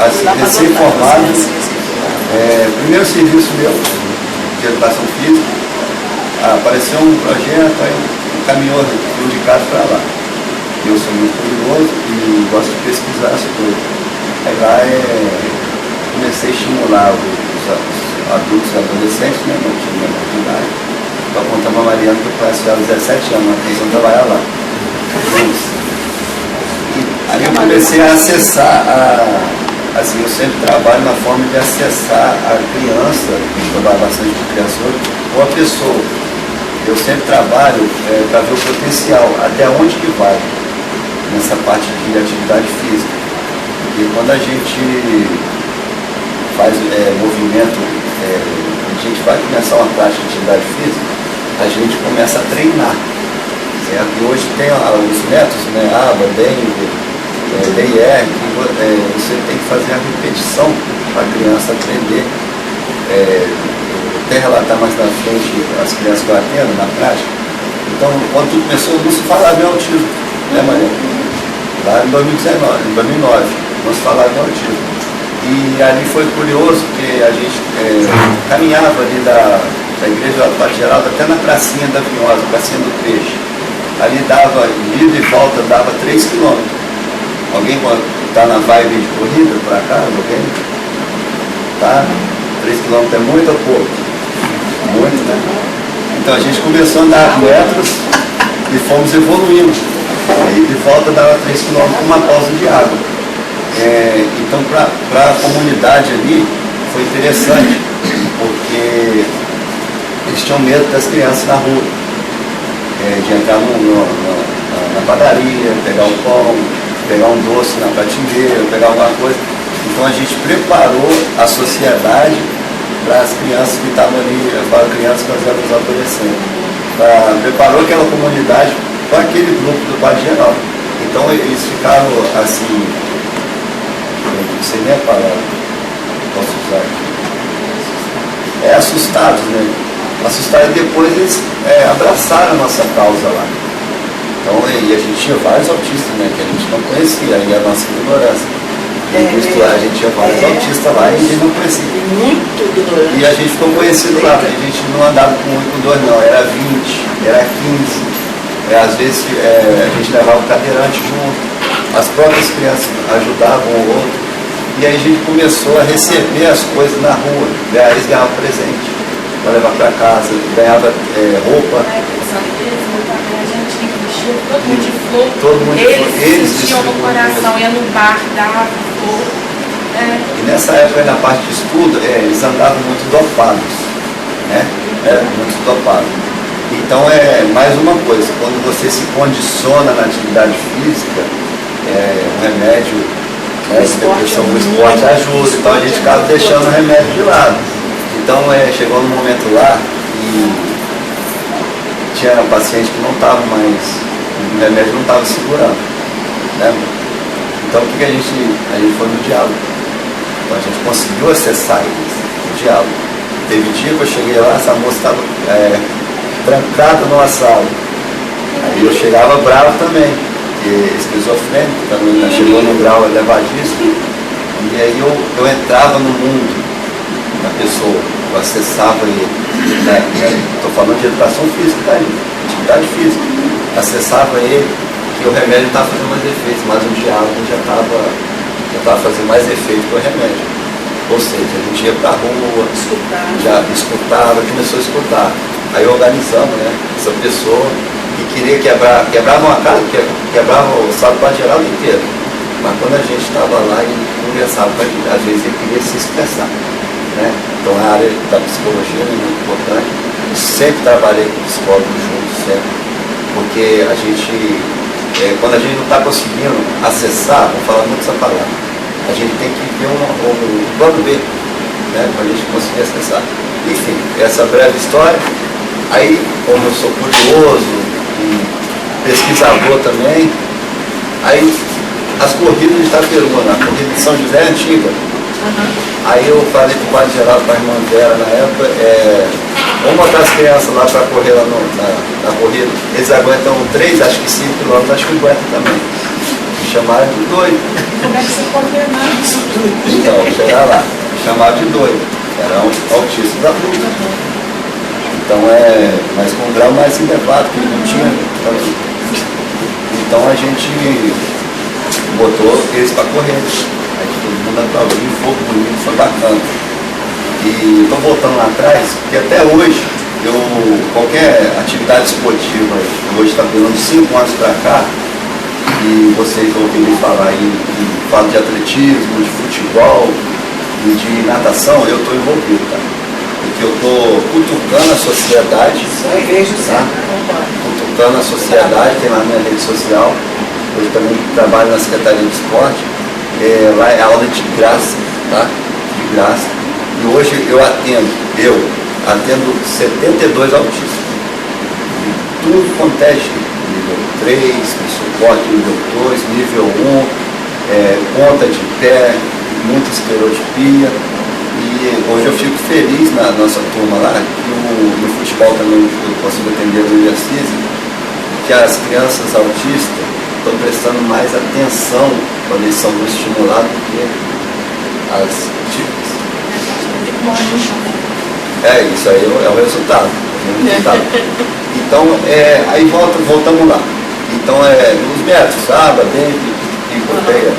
Assim,
Lá pra
recém-formado,
adotar as crianças.
primeiro serviço meu de educação física, apareceu um projeto, aí caminhou de casa para lá. Eu sou muito curioso e gosto de pesquisar as coisas. Aí lá comecei a estimular os adultos e adolescentes, né, não tinha menor de idade. Estou contando a Mariana que eu conheci ela há 17 anos, ela começou a trabalhar lá. Aí eu comecei a acessar assim, eu sempre trabalho na forma de acessar a criança, eu trabalho bastante com criança, ou a pessoa. Eu sempre trabalho para ver o potencial, até onde que vai nessa parte de atividade física. E quando a gente faz movimento, a gente vai começar uma prática de atividade física, a gente começa a treinar. Certo? E hoje tem os métodos, né, ABA, DENG, DIR, que você tem que fazer a repetição para a criança aprender. Até relatar mais na frente as crianças que eu atendo na prática. Então, quando tudo começou, não se falava em autismo, né, Maria? Lá em 2009. vamos falar do autismo. E ali foi curioso, porque a gente caminhava ali da igreja do Padre Geraldo até na pracinha da Vinhosa, pracinha do Peixe. Ali dava, ida e volta, dava 3 quilômetros. Alguém está na vibe de corrida para cá? Alguém? Tá? 3 quilômetros é muito ou pouco? Muito, né? Então a gente começou a andar metros e fomos evoluindo. Aí de volta dava 3 quilômetros com uma pausa de água. Então para a comunidade ali foi interessante, porque eles tinham medo das crianças na rua, de entrar na padaria, pegar um pão, pegar um doce na prateleira, pegar alguma coisa. Então a gente preparou a sociedade para as crianças que estavam ali, para crianças que eram os adolescentes. Preparou aquela comunidade para aquele grupo do Padre Geraldo. Então eles ficaram assim, não sei nem a palavra, posso usar aqui. Assustados, né? Assustados, e depois eles abraçaram a nossa causa lá. Então, e a gente tinha vários autistas, né, que a gente não conhecia, aí a nossa ignorância. A gente tinha vários autistas lá e a gente não conhecia.
Muito ignorante.
E a gente ficou conhecido lá, a gente não andava com 1 e com 2 não, era 20, era 15. Às vezes a gente levava o cadeirante junto, as próprias crianças ajudavam o outro. E aí a gente começou a receber as coisas na rua, eles ganhavam presente para levar para casa, ganhava roupa.
Todo mundo de flor,
todo mundo de flor.
Eles sentiam no coração, ia no bar, dava flor.
E nessa época, na parte de estudo, eles andavam muito dopados, né? Muito dopados. Então mais uma coisa, quando você se condiciona na atividade física, o remédio, o esporte ajuda, então a gente acaba deixando o remédio de lado. Então chegou no momento lá e tinha um paciente que não estava mais, o remédio não estava segurando, né? Então o que a gente foi no diálogo. Então a gente conseguiu acessar eles, no diálogo. Teve dia que eu cheguei lá, essa moça estava trancada numa sala. Aí eu chegava bravo também, porque esquizofrênico também, né? Chegou num grau elevadíssimo. E aí eu entrava no mundo da pessoa, eu acessava ele. Estou falando de educação física, tá aí, atividade física. Acessava ele, que o remédio estava fazendo mais efeito, mas o diálogo já estava fazendo mais efeito que o remédio. Ou seja, a gente ia para a rua, já escutava, começou a escutar. Aí organizamos, né, essa pessoa que queria quebrava uma casa, quebrava o Sábado Padre Geraldo inteiro. Mas quando a gente estava lá e conversava com a gente, às vezes ele queria se expressar, né? Então a área da psicologia é muito importante. Eu sempre trabalhei com psicólogos juntos, sempre. Porque a gente, quando a gente não está conseguindo acessar, vou falar muito essa palavra, a gente tem que ver um plano B, né, para a gente conseguir acessar. Enfim, essa breve história. Aí, como eu sou curioso e pesquisador também, aí as corridas de Itaperuna, a corrida de São José é antiga. Aí eu falei para o Padre Geraldo, para a irmã dela na época, vamos botar as crianças lá para correr lá na corrida. Eles aguentam 3, acho que 5 quilômetros, acho que aguentam também. Me chamaram de doido.
Como é que você coordenar isso tudo?
Então, chegar lá, me chamaram de doido. Era um autista da luta. Então mas com um grau mais elevado, que ele não tinha. Então a gente botou eles para correr. Aí todo mundo aplaudiu, foi bonito, foi bacana. E estou voltando lá atrás, porque até hoje, qualquer atividade esportiva, hoje está pegando 5 anos para cá, e vocês ouviram falar aí, falo de atletismo, de futebol e de natação, eu estou envolvido, tá? Porque eu estou cutucando a sociedade,
Eu vejo
tá? Cutucando a sociedade, tem lá na minha rede social. Hoje também trabalho na Secretaria de Esporte, lá é aula de graça, tá? De graça. E hoje eu atendo 72 autistas. E tudo quanto é nível 3, suporte nível 2, nível 1, ponta de pé, muita esclerotipia. E hoje eu fico feliz na nossa turma lá, que no futebol também eu consigo atender no exercício, que as crianças autistas estão prestando mais atenção quando eles são muito estimulados do que as típicas. Isso aí é o resultado. Então, aí voltamos lá. Então, os métodos, pega.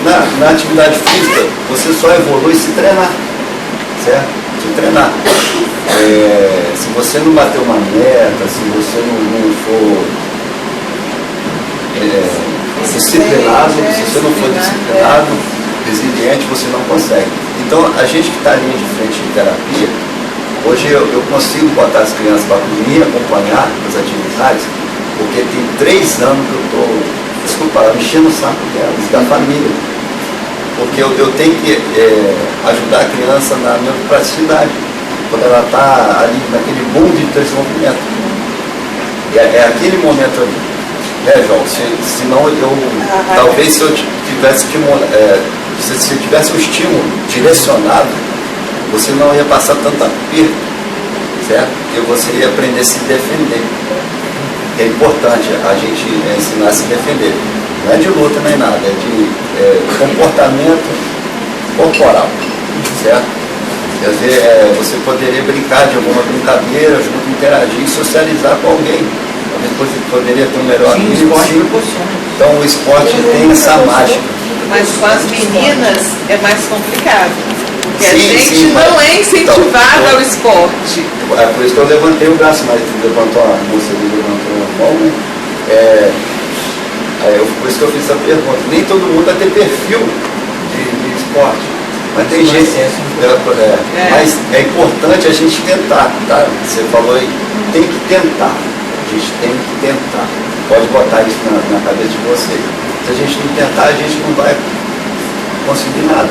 Na atividade física, você só evolui se treinar, certo? Se treinar. Se você não bater uma meta, se você não for disciplinado, se você não for disciplinado, resiliente, você não consegue. Então, a gente que está ali de frente de terapia, hoje eu consigo botar as crianças para me acompanhar nas atividades, porque tem 3 anos que eu estou, enchendo o saco delas, da família. Porque eu tenho que ajudar a criança na neuroplasticidade, quando ela está ali naquele boom de desenvolvimento. É aquele momento ali. João? Senão talvez se eu tivesse se eu tivesse um estímulo direcionado, você não ia passar tanta perda, certo? Porque você ia aprender a se defender. É importante a gente ensinar a se defender. Não é de luta nem nada, é de comportamento corporal, certo? Quer dizer, você poderia brincar de alguma brincadeira, junto, interagir e socializar com alguém. Depois você poderia ter um melhor amigo. Então o esporte tem essa mágica.
Mas com as meninas é mais complicado. Porque a gente
sim,
não é incentivada ao esporte.
É por isso que eu levantei o braço, mas levantou a moça ali, levantou a mão, né? Por isso que eu fiz essa pergunta. Nem todo mundo vai ter perfil de esporte. Mas tem gente. Mas é importante a gente tentar, tá? Você falou aí, tem que tentar. A gente tem que tentar. Pode botar isso na cabeça de vocês. Se a gente não tentar, a gente não vai conseguir nada.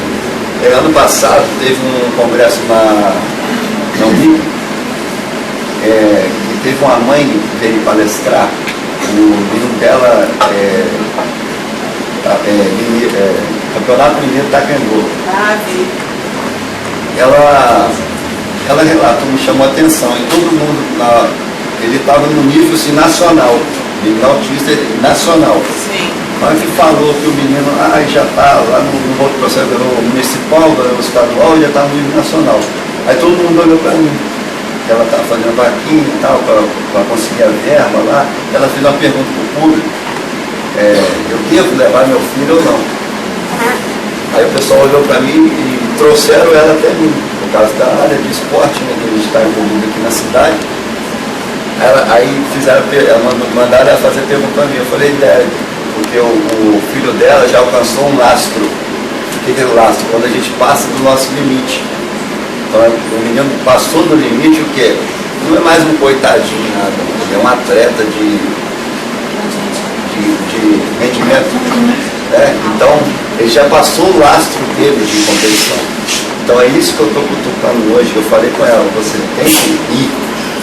Ano passado teve um congresso na UNIP, que teve uma mãe que veio palestrar. O menino dela Campeonato Mineiro Taekwondo. Ela relatou, me chamou a atenção, e todo mundo ele estava no nível assim, nacional, nível autista nacional.
Sim.
Mas que falou que o menino já está lá no outro processo, no municipal, no estadual, já está no nível nacional. Aí todo mundo olhou para mim. Ela estava fazendo vaquinha e tal, para conseguir a verba lá. Ela fez uma pergunta para o público, eu devo levar meu filho ou não? Aí o pessoal olhou para mim e trouxeram ela até mim, por causa da área de esporte, né, que a gente está envolvido aqui na cidade. Aí mandaram ela fazer pergunta para mim. Eu falei, deve, porque o filho dela já alcançou um lastro. O que é o lastro? Quando a gente passa do nosso limite. Então o menino passou do limite, o quê? Não é mais um coitadinho, nada. Ele é um atleta de rendimento. Então ele já passou o lastro dele de competição. Então é isso que eu estou cutucando hoje. Eu falei com ela, você tem que ir.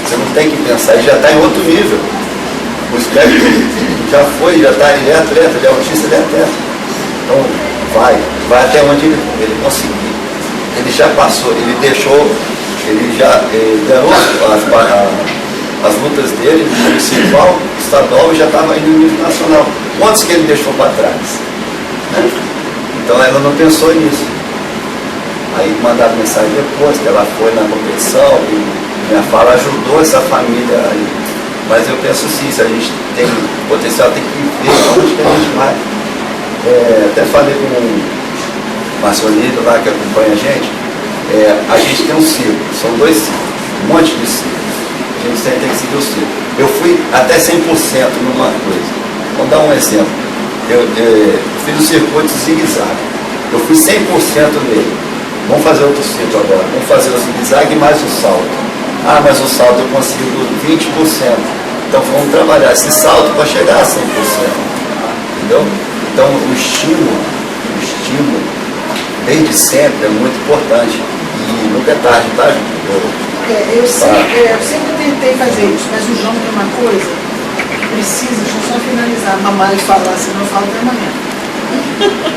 Você não tem que pensar, ele já está em outro nível. O espectro já foi, ele é atleta, ele é autista, ele é atleta. Então vai até onde ele conseguir. Ele já passou, ele deixou, ele ganhou as lutas dele, municipal, estadual, e já estava indo no nível nacional. Quantos que ele deixou para trás? Né? Então ela não pensou nisso. Aí mandaram mensagem depois, que ela foi na competição, e minha fala ajudou essa família aí. Mas eu penso assim, se a gente tem potencial, tem que ver onde que a gente vai. Até falei com o Marcelino lá que acompanha a gente tem um ciclo, são 2 ciclos, um monte de ciclos. A gente tem que seguir o ciclo. Eu fui até 100% numa coisa. Vamos dar um exemplo. Eu fiz o circuito zigue-zague. Eu fui 100% nele. Vamos fazer outro ciclo agora. Vamos fazer o zigue-zague mais o salto. Mas o salto eu consigo 20%. Então vamos trabalhar esse salto para chegar a 100%. Entendeu? Então o estímulo, desde sempre, é muito importante. E nunca é tarde, tá, gente?
Eu sempre tentei fazer isso, mas o João tem uma coisa que precisa, deixa eu só finalizar, a mamãe falar, senão eu falo até amanhã.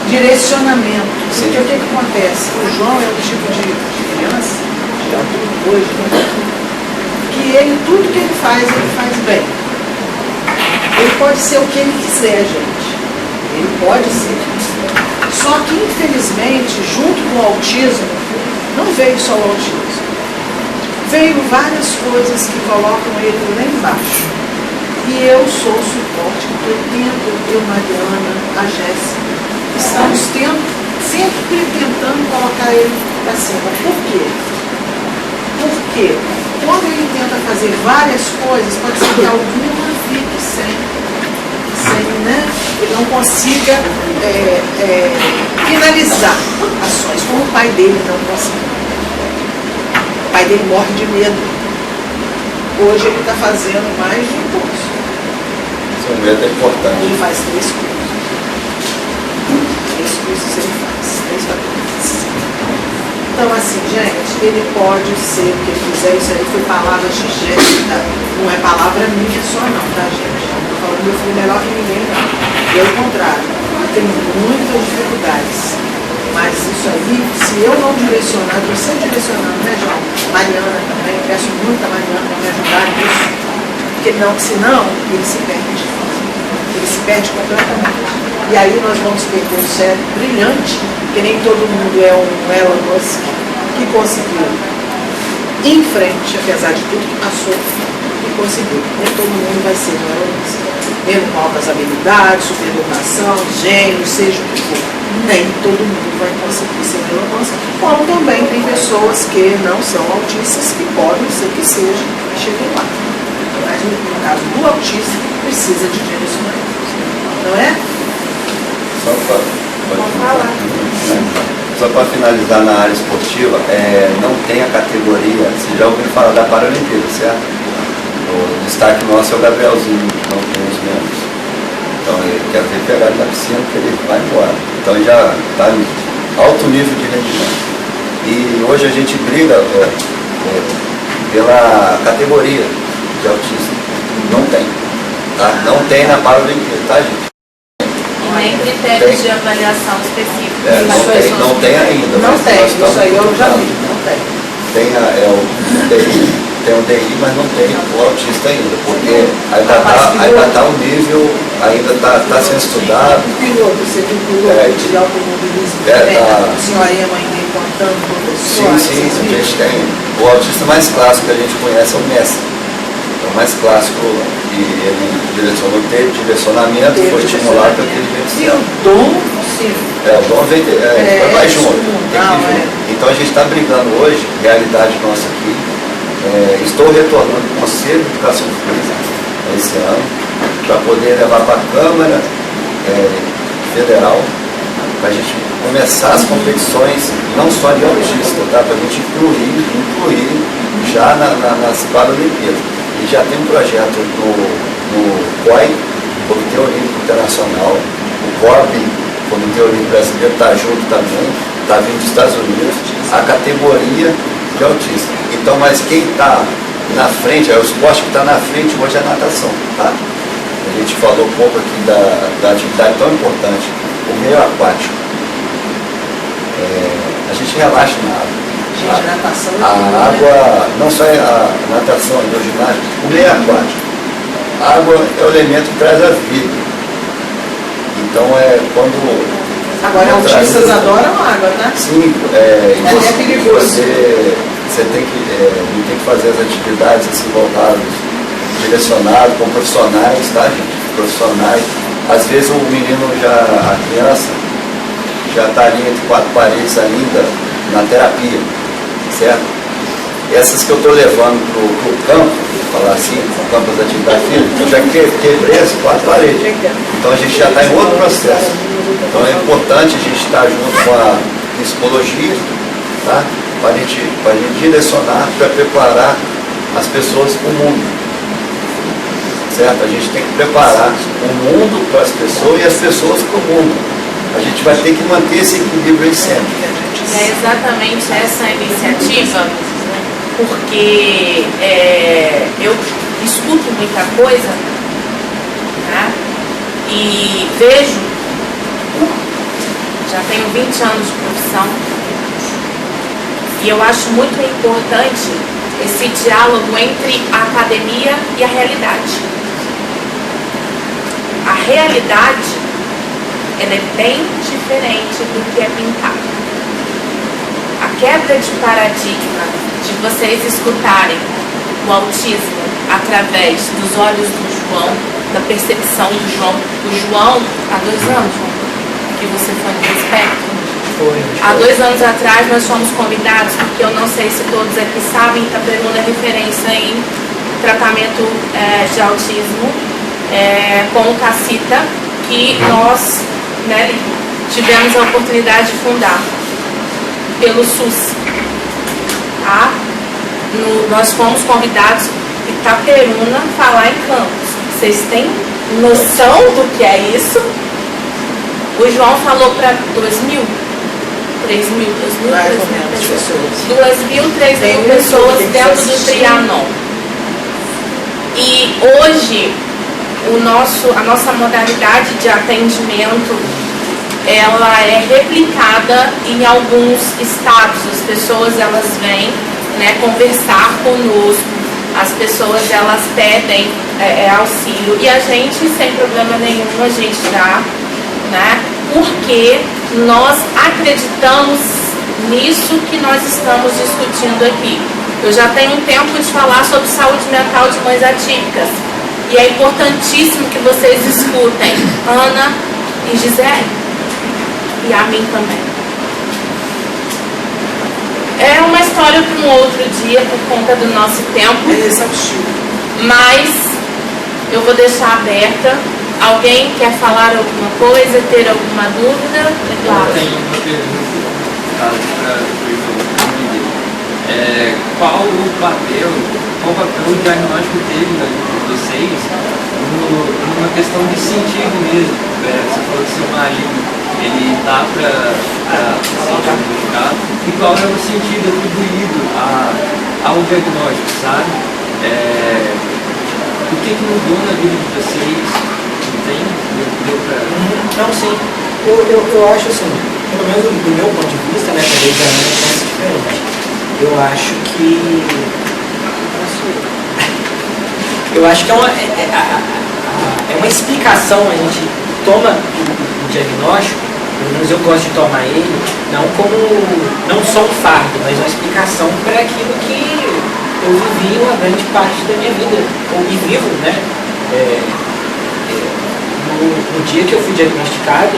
Direcionamento. Porque o que acontece? O João é o tipo de criança, de adulto hoje, né? Que tudo que ele faz bem. Ele pode ser o que ele quiser, gente. Ele pode ser. Só que, infelizmente, junto com o autismo, não veio só o autismo. Veio várias coisas que colocam ele lá embaixo. E eu sou o suporte que eu tento, eu, Mariana, a Jéssica, estamos sempre tentando colocar ele para cima. Por quê? Porque quando ele tenta fazer várias coisas, pode ser que alguma fique sem, né? Ele não consiga finalizar ações, como o pai dele não conseguiu. O pai dele morre de medo. Hoje ele está fazendo mais de um curso.
Seu medo é importante.
Ele faz 3 cursos. 3 cursos ele faz, 3 faculdades. Então, assim, gente, ele pode ser o que ele quiser. Isso aí foi palavra de Jéssica, não é palavra minha só não, tá, gente? Não estou falando meu filho melhor que ninguém, não. Pelo contrário, tem muitas dificuldades. Mas isso aí, se eu não direcionar, você direcionando, né, João? Mariana também, peço muito a Mariana para me ajudar nisso. Porque senão, ele se perde. Ele se perde completamente. E aí nós vamos perder um cérebro brilhante, que nem todo mundo é um Elon Musk, que conseguiu em frente, apesar de tudo que passou, e conseguiu. Nem todo mundo vai ser um Elon Musk. Mesmo com altas habilidades, superdotação, gênio, seja o que for. Nem todo mundo vai conseguir ser um Elon Musk. Como também tem pessoas que não são autistas, que podem ser que sejam, que cheguem lá. Mas no caso do autista, precisa de direcionamento. Não é?
Só para finalizar na área esportiva, não tem a categoria, você já ouviu falar da Paralimpíada, certo? O destaque nosso é o Gabrielzinho, que não tem os membros. Então ele quer ver pegar ele na piscina, porque ele vai embora. Então ele já está em alto nível de rendimento. E hoje a gente briga pela categoria de autista. Não tem. Tá? Não tem na Paralimpíada, tá, gente?
Nem critérios de avaliação específicos.
Não tem ainda.
Não tem, isso aí eu já vi, não tem.
Tem o DI, mas não tem o autista ainda, porque ainda está um nível, ainda está sendo estudado.
O piloto, você viu o piloto de automobilismo, o senhor Ema ainda contando professor.
Sim, a gente tem. O autista mais clássico que a gente conhece é o Messi. É o mais clássico, e ele teve direcionamento, foi estimulado para aquele jeito.
E o dom, sim.
O dom foi mais junto. Então a gente está brigando hoje, realidade nossa aqui. Estou retornando ao Conselho de Educação Física esse ano, para poder levar para a Câmara Federal, para a gente começar as competições, não só de autista, tá? Para a gente incluir já nas Paralimpíadas. E já tem um projeto no COI, Comitê Olímpico Internacional, o COB, Comitê Olímpico Brasileiro, está junto também, está vindo dos Estados Unidos, a categoria de autista. Então, mas quem está na frente, o esporte que está na frente hoje é a natação, tá? A gente falou um pouco aqui da atividade tão importante, o meio aquático. A gente relaxa na água. A água, não só a natação, o ginásio, o meio aquático. A água é o elemento que traz a vida. Então quando...
Agora, autistas adoram água, né?
Sim,
é perigoso.
Você tem que fazer as atividades assim, voltadas, direcionadas com profissionais, tá, gente? Profissionais. Às vezes o menino a criança, já está ali entre 4 paredes ainda na terapia, certo? Essas que eu estou levando para o campo, vou falar assim, o campo das atividades físicas, eu já quebrei as 4 paredes. Então a gente já está em outro processo. Então é importante a gente estar junto com a psicologia, tá? Para a gente direcionar, para preparar as pessoas para o mundo. Certo? A gente tem que preparar o mundo para as pessoas e as pessoas para o mundo. A gente vai ter que manter esse equilíbrio aí sempre.
É exatamente essa iniciativa, porque eu escuto muita coisa, tá? E vejo, já tenho 20 anos de profissão, e eu acho muito importante esse diálogo entre a academia e a realidade. A realidade ela é bem diferente do que é pintado. A quebra de paradigma de vocês escutarem o autismo através dos olhos do João, da percepção do João. O João, há 2 anos, João, que você foi no espectro. Há 2 anos atrás nós fomos convidados, porque eu não sei se todos aqui sabem, Itaperuna é referência em tratamento de autismo com o Cacita, que nós, né, tivemos a oportunidade de fundar pelo SUS. Tá? Nós fomos convidados em Itaperuna falar em campus. Vocês têm noção do que é isso? O João falou para 2.000, 3.000, 3.000 pessoas dentro do Trianon. E hoje a nossa modalidade de atendimento ela é replicada em alguns estados. As pessoas elas vêm, né, conversar conosco, as pessoas elas pedem auxílio e a gente sem problema nenhum a gente dá, né, porque nós acreditamos nisso que nós estamos discutindo aqui. Eu já tenho um tempo de falar sobre saúde mental de mães atípicas e é importantíssimo que vocês escutem Ana e Gisele e a mim também. É uma história para um outro dia por conta do nosso tempo, mas eu vou deixar aberta. Alguém quer falar alguma coisa, ter alguma dúvida? Eduardo.
Eu tenho uma pergunta para qual o papel o diagnóstico teve na vida de vocês numa questão de sentido mesmo? Você falou que seu marido ele dá para ser diagnosticado, e qual é o sentido atribuído ao diagnóstico, sabe? O que mudou na vida de vocês? Deu pra...
Não, sim. Eu acho assim, pelo menos do meu ponto de vista, né, talvez a minha pense diferente. Eu acho que é uma explicação, a gente toma o diagnóstico, pelo menos eu gosto de tomar ele, não só um fardo, mas uma explicação para aquilo que eu vivi uma grande parte da minha vida, e vivo, né? No dia que eu fui diagnosticado,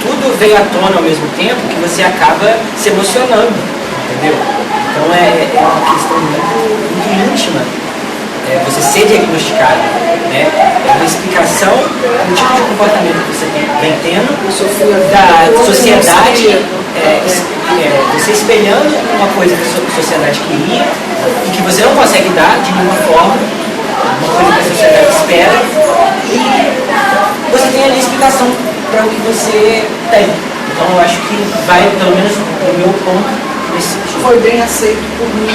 tudo veio à tona ao mesmo tempo que você acaba se emocionando, entendeu? Então é uma questão muito íntima você ser diagnosticado, né? É uma explicação do tipo de comportamento que você vem tendo, da sociedade, você espelhando uma coisa que a sociedade queria e que você não consegue dar de nenhuma forma, uma coisa que a sociedade espera, e você tem ali a explicação para o que você tem. Então eu acho que vai, pelo menos no meu ponto, nesse sentido.
Foi bem aceito por mim.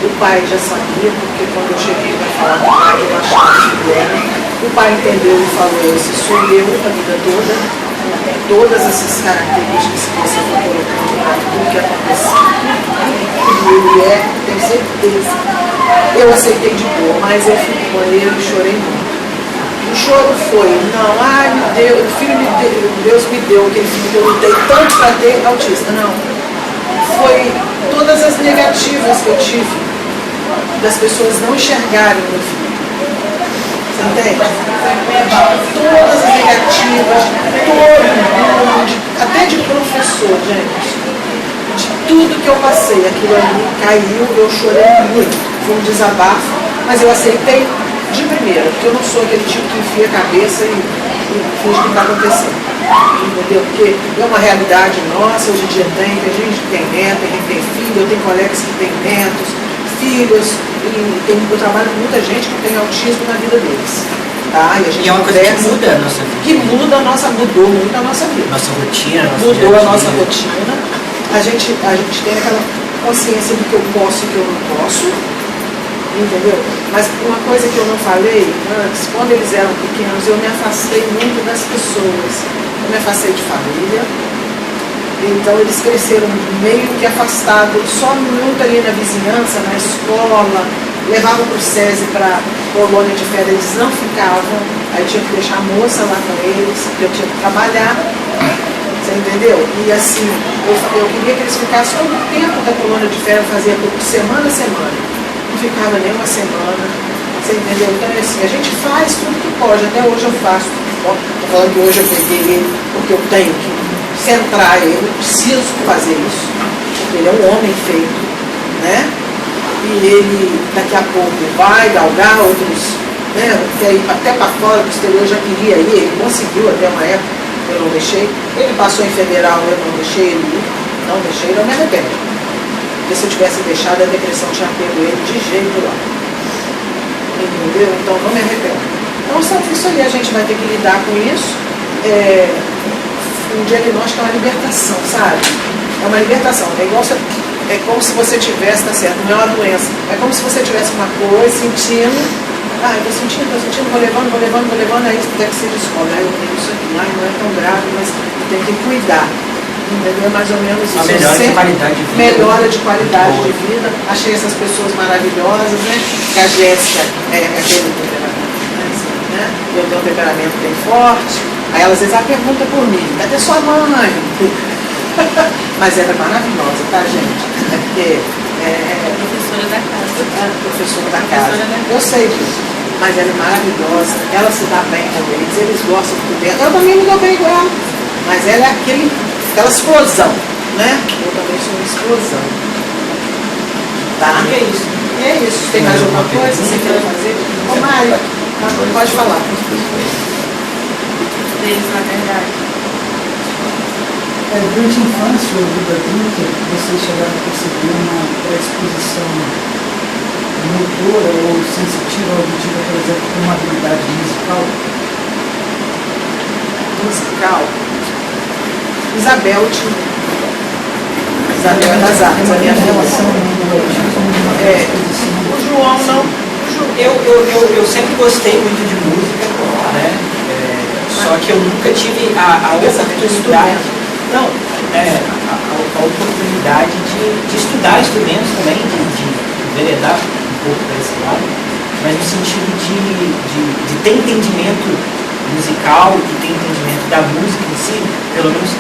O pai já sabia, porque quando eu cheguei para falar com o pai, eu achava que era. O pai entendeu e falou: esse sou eu a vida toda, tem todas essas características que você foi colocando para tudo que aconteceu. E ele tenho certeza. Eu aceitei de boa, mas eu fui no banheiro e chorei muito. O choro foi, não, ai meu Deus, o filho me deu, Deus me deu aquele filho que eu lutei tanto para ter autista. Não. Foi todas as negativas que eu tive, das pessoas não enxergarem o meu filho. Você entende? Todas as negativas, de todo mundo, até de professor, gente. De tudo que eu passei, aquilo ali caiu, eu chorei muito. Foi um desabafo, mas eu aceitei de primeira, porque eu não sou aquele tipo que enfia a cabeça e finge que está acontecendo. Entendeu? Porque é uma realidade nossa, hoje em dia tem gente que tem neto, tem gente que tem filho, eu tenho colegas que têm netos, filhos, e eu trabalho com muita gente que tem autismo na vida deles. Tá? E a gente
é uma coisa que muda a nossa vida.
Mudou muito a nossa vida.
Nossa rotina,
mudou a nossa rotina. A gente tem aquela consciência do que eu posso e que eu não posso. Entendeu? Mas uma coisa que eu não falei antes, quando eles eram pequenos, eu me afastei muito das pessoas. Eu me afastei de família. Então eles cresceram meio que afastados, só muito ali na vizinhança, na escola, levavam para o SESI para colônia de férias, eles não ficavam, aí tinha que deixar a moça lá com eles, porque eu tinha que trabalhar, você entendeu? E assim, eu queria que eles ficassem todo o tempo da colônia de férias, fazia de semana a semana, não ficava nem uma semana, você entendeu? Então é assim, a gente faz tudo que pode, até hoje eu faço, estou falando que hoje eu peguei ele, porque eu tenho que centrar ele, eu preciso fazer isso, porque ele é um homem feito, né? E ele daqui a pouco vai galgar outros, né, quer ir até para fora, para o exterior, eu já queria ir, ele conseguiu até uma época, eu não deixei, ele passou em federal, eu não deixei ele ir, não me arrependo, porque se eu tivesse deixado a depressão tinha pego ele de jeito lá, entendeu? Então não me arrependo. Então só isso aí, a gente vai ter que lidar com isso, um diagnóstico é uma libertação, sabe? É uma libertação, é como se você tivesse, tá certo, não é uma doença, é como se você tivesse uma coisa, sentindo, eu tô sentindo, vou levando, aí até que você descobre, eu tenho isso aqui, não é tão grave, mas tem que cuidar, entendeu? É mais ou menos isso. Melhora de qualidade de vida, achei essas pessoas maravilhosas, né? Que a Jéssica é aquele temperamento, né? Eu tenho um temperamento bem forte, aí ela às vezes pergunta por mim, cadê sua mãe? Mas ela é maravilhosa, tá, gente? É porque
Professora da casa.
Professora da casa. Eu sei disso. Mas ela é maravilhosa, ela se dá bem com eles gostam do dela. Eu também me dou bem com ela. Mas ela é aquela explosão, né? Eu também sou uma explosão. Tá?
E é isso.
E é isso. Tem mais alguma coisa que você quer fazer? Ô, Mário, pode falar.
Deles, na verdade.
Durante a infância ou vida adulta, vocês chegaram a perceber uma predisposição motora ou sensitiva ou auditiva, por exemplo, com uma habilidade musical?
Musical? Isabel tinha. Isabel é das artes, a minha relação. O João não.
Eu sempre gostei muito de música, né? Só que eu nunca tive a oportunidade. Não, a oportunidade de estudar instrumentos também, de enveredar um pouco para esse lado, mas no sentido de ter entendimento musical e ter entendimento da música em si, pelo menos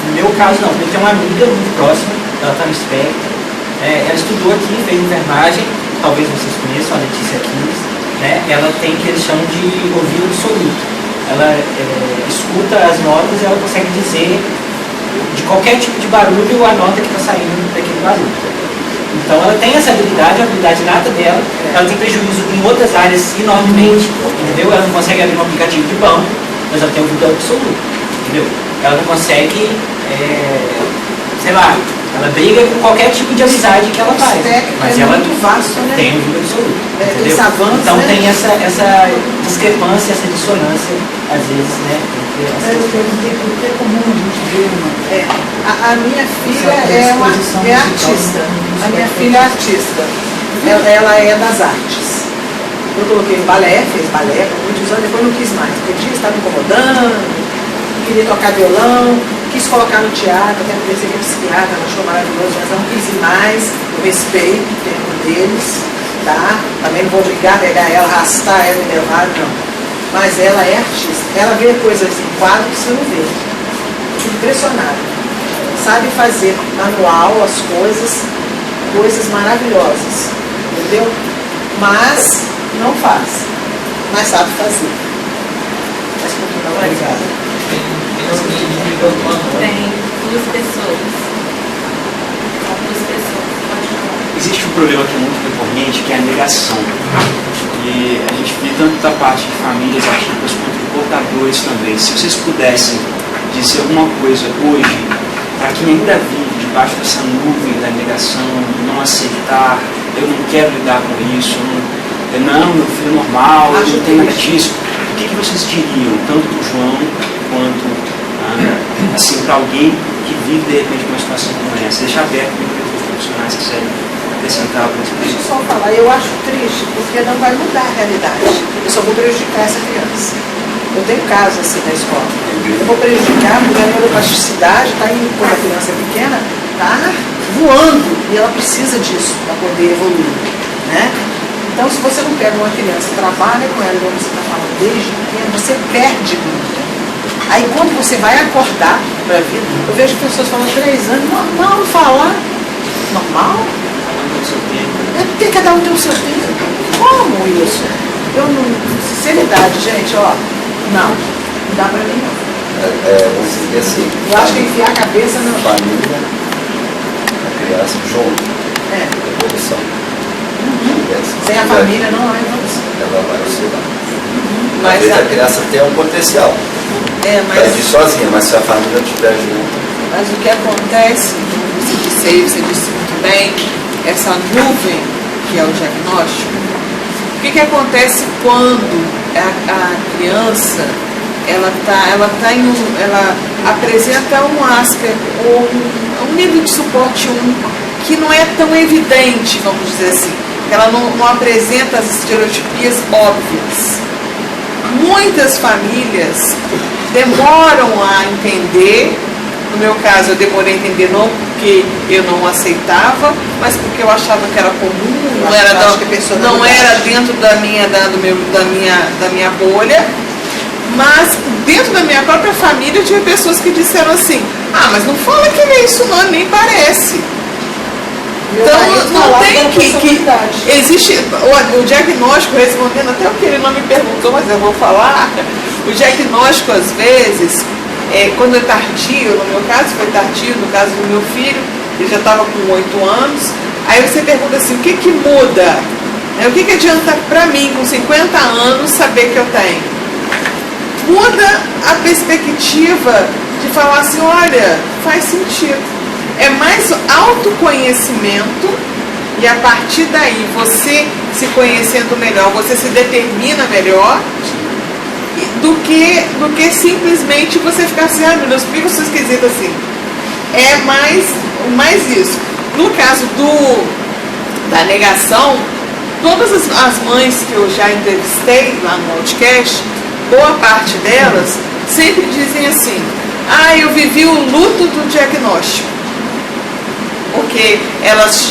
no meu caso não. Eu tenho uma amiga muito próxima, ela está no espectro, ela estudou aqui, fez enfermagem, talvez vocês conheçam, a Letícia Aquiles, né? Ela tem o que eles chamam de ouvido absoluto. Ela escuta as notas e ela consegue dizer de qualquer tipo de barulho a nota que está saindo daquele barulho. Então ela tem essa habilidade, a habilidade nata dela, ela tem prejuízo em outras áreas enormemente, entendeu? Ela não consegue abrir um aplicativo de banco, mas ela tem ouvido absoluto, entendeu? Ela não consegue, sei lá, ela briga com qualquer tipo de amizade que ela faz, mas ela
muito vasto, né?
tem ouvido absoluto, entendeu?
Avanço,
então
né?
tem essa discrepância, essa dissonância, às vezes, né?
É comum a gente ver
A minha filha é artista. A minha filha é artista. Ela é das artes. Eu coloquei no balé, fez balé por muitos anos, depois não quis mais, porque estava incomodando, queria tocar violão, quis colocar no teatro, até conversei com a psiquiatra, ela achou maravilhoso, mas não quis ir mais, eu respeito o tempo deles, tá? Também não vou obrigar a pegar ela, arrastar ela e levar, não. Mas ela é artista, ela vê coisas em quadro que você não vê. Eu fico impressionada. Sabe fazer manual as coisas maravilhosas, entendeu? Mas não faz, mas sabe fazer. Mas continua ligado.
Tem duas pessoas. Pode falar.
Existe um problema que é muito recorrente, que é a negação. E a gente vê tanto da parte de famílias ativas quanto de portadores também. Se vocês pudessem dizer alguma coisa hoje, para quem ainda vive debaixo dessa nuvem da negação, não aceitar, eu não quero lidar com isso, não, meu filho é normal, eu não tenho nada disso, o que vocês diriam, tanto para o João quanto assim, para alguém que vive de repente uma situação como essa? Deixa aberto para os profissionais que quiserem acrescentar alguma coisa.
Deixa eu só falar, eu acho triste, porque não vai mudar a realidade. Eu só vou prejudicar essa criança. Eu tenho casos assim na escola. Eu vou prejudicar, porque a neuroplasticidade está indo, quando a criança é pequena, está voando, e ela precisa disso para poder evoluir, né? Então, se você não pega uma criança, trabalha com ela, como você está falando, desde pequeno, você perde muito. Aí, quando você vai acordar para a vida, eu vejo pessoas falando 3 anos, normal falar. Normal? É porque cada um tem o seu tempo. Como isso? Eu não. Sinceridade, gente, ó. Não dá pra mim não.
Vamos dizer assim,
Eu acho que enfiar a cabeça não.
família, a criança junto, evolução.
Sem a família não há evolução.
Ela vai oscilar.
Mas
Às vezes a criança tem um potencial para
mas
agir sozinha, mas se a família estiver junto,
Mas o que acontece, você disse muito bem, essa nuvem que é o diagnóstico, o que acontece quando a criança ela apresenta um aspecto ou um nível de suporte 1 que não é tão evidente, vamos dizer assim, ela não apresenta as estereotipias óbvias. Muitas famílias demoram a entender. No meu caso, eu demorei a entender não porque eu não aceitava, mas porque eu achava que era comum, não era dentro da minha bolha. Mas dentro da minha própria família eu tive pessoas que disseram assim: ah, mas não fala que é isso não, nem parece. Então não tem que existe o diagnóstico, respondendo até o que ele não me perguntou, mas eu vou falar. O diagnóstico às vezes quando é tardio, no meu caso foi tardio, no caso do meu filho, ele já estava com 8 anos. Aí você pergunta assim: o que muda? O que adianta para mim com 50 anos saber que eu tenho? Muda a perspectiva de falar assim: olha, faz sentido. É mais autoconhecimento, e a partir daí, você se conhecendo melhor, você se determina melhor, do que simplesmente você ficar assim: ah, meu Deus, por que eu sou esquisita assim? É mais isso. No caso da negação, todas as mães que eu já entrevistei lá no podcast, boa parte delas sempre dizem assim: ah, eu vivi o luto do diagnóstico. Porque elas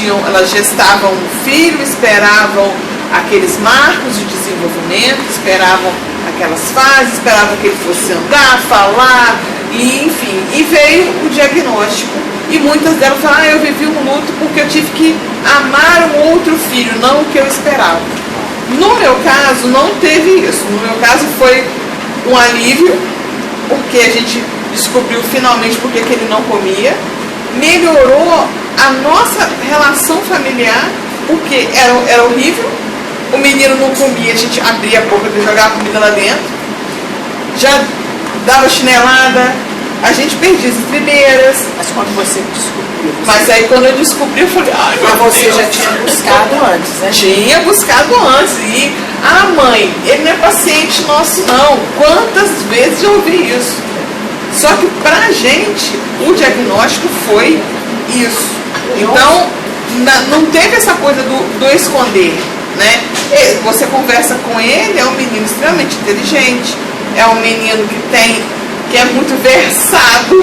gestavam um filho, esperavam aqueles marcos de desenvolvimento, esperavam aquelas fases, esperavam que ele fosse andar, falar, e enfim, e veio o diagnóstico. E muitas delas falam: ah, eu vivi um luto porque eu tive que amar um outro filho, não o que eu esperava. No meu caso, não teve isso. No meu caso, foi um alívio, porque a gente descobriu finalmente porque que ele não comia. Melhorou a nossa relação familiar, porque era horrível. O menino não comia, a gente abria a boca para jogar a comida lá dentro, já dava chinelada, a gente perdia as primeiras.
Mas quando você descobriu?
Mas aí quando eu descobri, eu falei: ai,
mas você já tinha buscado antes, né?
Tinha buscado antes. E, mãe, ele não é paciente nosso não. Quantas vezes eu ouvi isso? Só que pra gente, o diagnóstico foi isso. Então, não teve essa coisa do esconder, né? Você conversa com ele, é um menino extremamente inteligente, é um menino que é muito versado,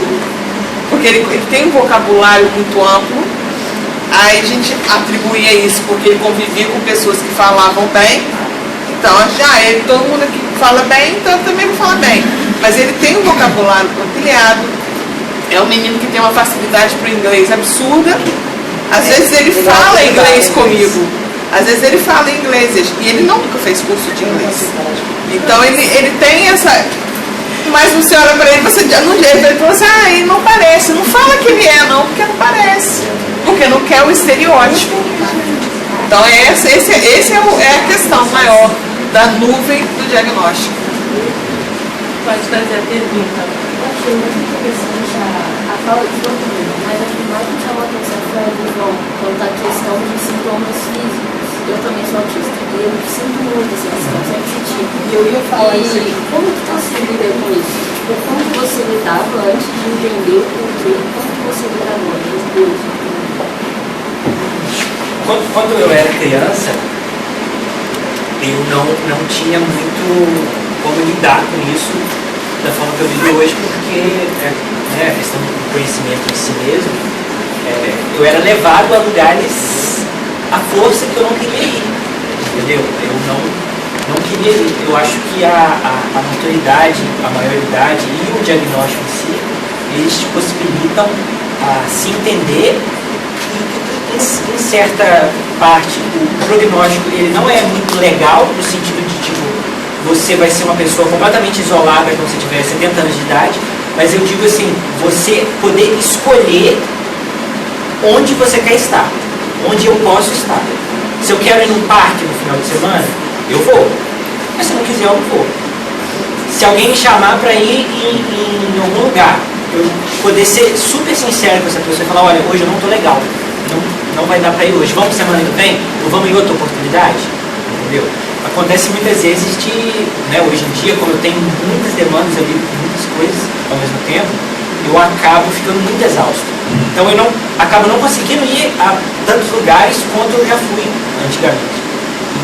porque ele tem um vocabulário muito amplo. Aí a gente atribuía isso porque ele convivia com pessoas que falavam bem. Então, todo mundo aqui fala bem, então eu também vou falar bem. Mas ele tem um vocabulário ampliado, é um menino que tem uma facilidade para o inglês absurda. Às vezes ele fala inglês comigo, às vezes ele fala inglês, e ele nunca fez curso de inglês. Então ele tem essa... Mas você olha para ele, você não ele fala assim: ah, não parece, não fala que ele é não, porque não parece, porque não quer o estereótipo. Então esse é a questão maior da nuvem do diagnóstico.
Pode fazer a pergunta.
Eu achei muito interessante a fala do João, mas o que mais me chamou a atenção foi a do João, quanto à questão de sintomas físicos. Eu também sou autista e eu sinto muito essa questão, sempre senti.
E eu ia falar isso aqui.
Como que você lida com isso? Tipo, como que você lidava antes de entender o porquê? Como que você lida agora? Depois?
Quando eu era criança, eu não tinha muito como lidar com isso da forma que eu lido hoje, porque a questão do conhecimento em si mesmo, eu era levado a lugares à força que eu não queria ir. entendeu? Eu não queria, eu acho que a maturidade, a maioridade e o diagnóstico em si, eles te possibilitam se entender e em certa parte o prognóstico ele não é muito legal no sentido de tipo, você vai ser uma pessoa completamente isolada quando você tiver 70 anos de idade, mas eu digo assim, você poder escolher onde você quer estar, onde eu posso estar. Se eu quero ir num parque no final de semana, eu vou. Mas se eu não quiser, eu não vou. Se alguém me chamar para ir em algum lugar, eu poder ser super sincero com essa pessoa e falar, olha, hoje eu não estou legal, não vai dar para ir hoje, vamos semana que vem? Ou vamos em outra oportunidade? Entendeu? Acontece muitas vezes hoje em dia, como eu tenho muitas demandas, eu lido com muitas coisas ao mesmo tempo, eu acabo ficando muito exausto. Então eu acabo não conseguindo ir a tantos lugares quanto eu já fui antigamente.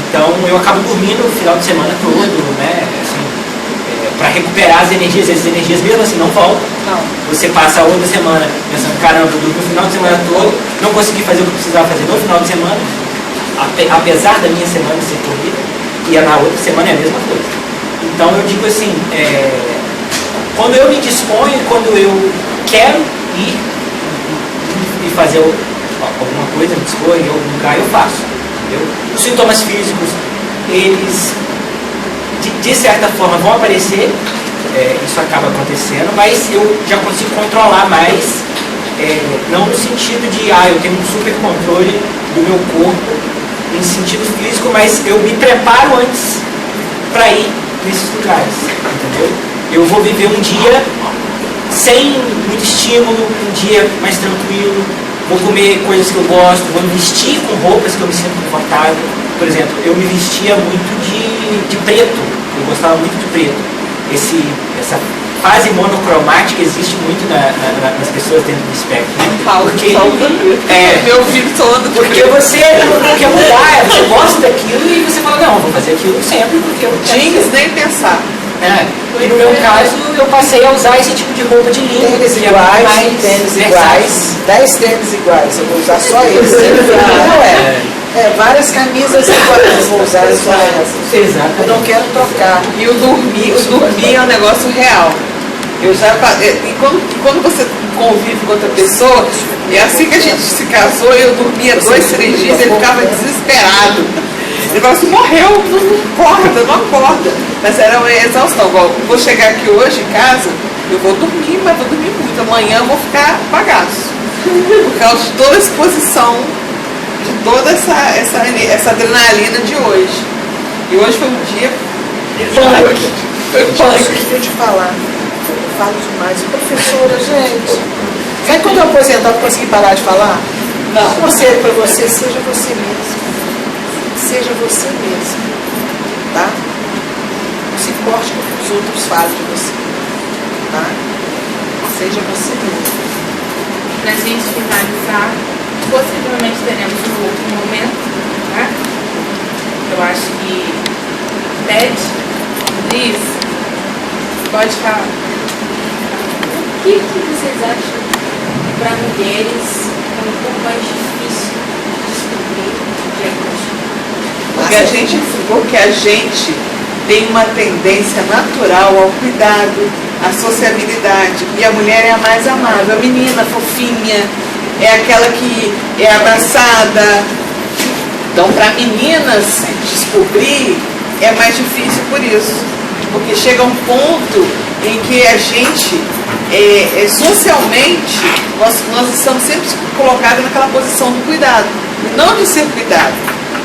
Então eu acabo dormindo o final de semana todo, né? Assim, para recuperar as energias, e as energias mesmo assim não voltam.
Não.
Você passa a outra semana pensando, caramba, eu dormi o final de semana todo, não consegui fazer o que eu precisava fazer no final de semana, apesar da minha semana ser corrida, e na outra semana é a mesma coisa. Então eu digo assim, quando eu me disponho, quando eu quero ir e fazer alguma coisa, me dispor em algum lugar, eu faço. Entendeu? Os sintomas físicos, eles de certa forma vão aparecer, isso acaba acontecendo, mas eu já consigo controlar mais, não no sentido de, eu tenho um super controle do meu corpo, em sentido físico, mas eu me preparo antes para ir nesses lugares, entendeu? Eu vou viver um dia sem muito estímulo, um dia mais tranquilo, vou comer coisas que eu gosto, vou me vestir com roupas que eu me sinto confortável. Por exemplo, eu me vestia muito de preto, eu gostava muito de preto. Essa fase monocromática existe muito nas pessoas dentro do espectro. Porque
meu filho todo.
Porque você não quer mudar, você gosta daquilo e você fala, não, vou fazer aquilo sempre porque eu
Jeans, nem pensar.
E no meu caso, eu passei a usar esse tipo de roupa de linho.
Tênis iguais, tênis iguais, 10 tênis iguais, eu vou usar só esse. Não várias camisas iguais, eu vou usar só essas.
Exato.
Eu não quero trocar.
E o dormir é um negócio real. E quando você convive com outra pessoa, é assim que a gente se casou, eu dormia 2, 3 dias, ele ficava desesperado. Ele falou assim, morreu, não acorda. Mas era uma exaustão. Igual, vou chegar aqui hoje em casa, eu vou dormir, mas vou dormir muito. Amanhã eu vou ficar bagaço. Por causa de toda a exposição, de toda essa adrenalina de hoje. E hoje foi um dia
Deixa eu te falar. Eu falo demais. Professora, gente. Sabe quando eu aposentar eu conseguir parar de falar?
Não.
Um conselho para você, seja você mesmo. Seja você mesmo. Tá? Não se importe com o que os outros falam de você. Tá? Seja você mesmo.
Pra gente finalizar, possivelmente teremos um outro momento, né? Eu acho que Beth, Liz, pode falar.
O que vocês acham para mulheres é um pouco mais difícil de descobrir o diagnóstico?
Porque a gente tem uma tendência natural ao cuidado, à sociabilidade. E a mulher é a mais amável, a menina fofinha, é aquela que é abraçada. Então, para meninas descobrir é mais difícil por isso. Porque chega um ponto em que a gente, socialmente, nós estamos sempre colocados naquela posição do cuidado, não de ser cuidado.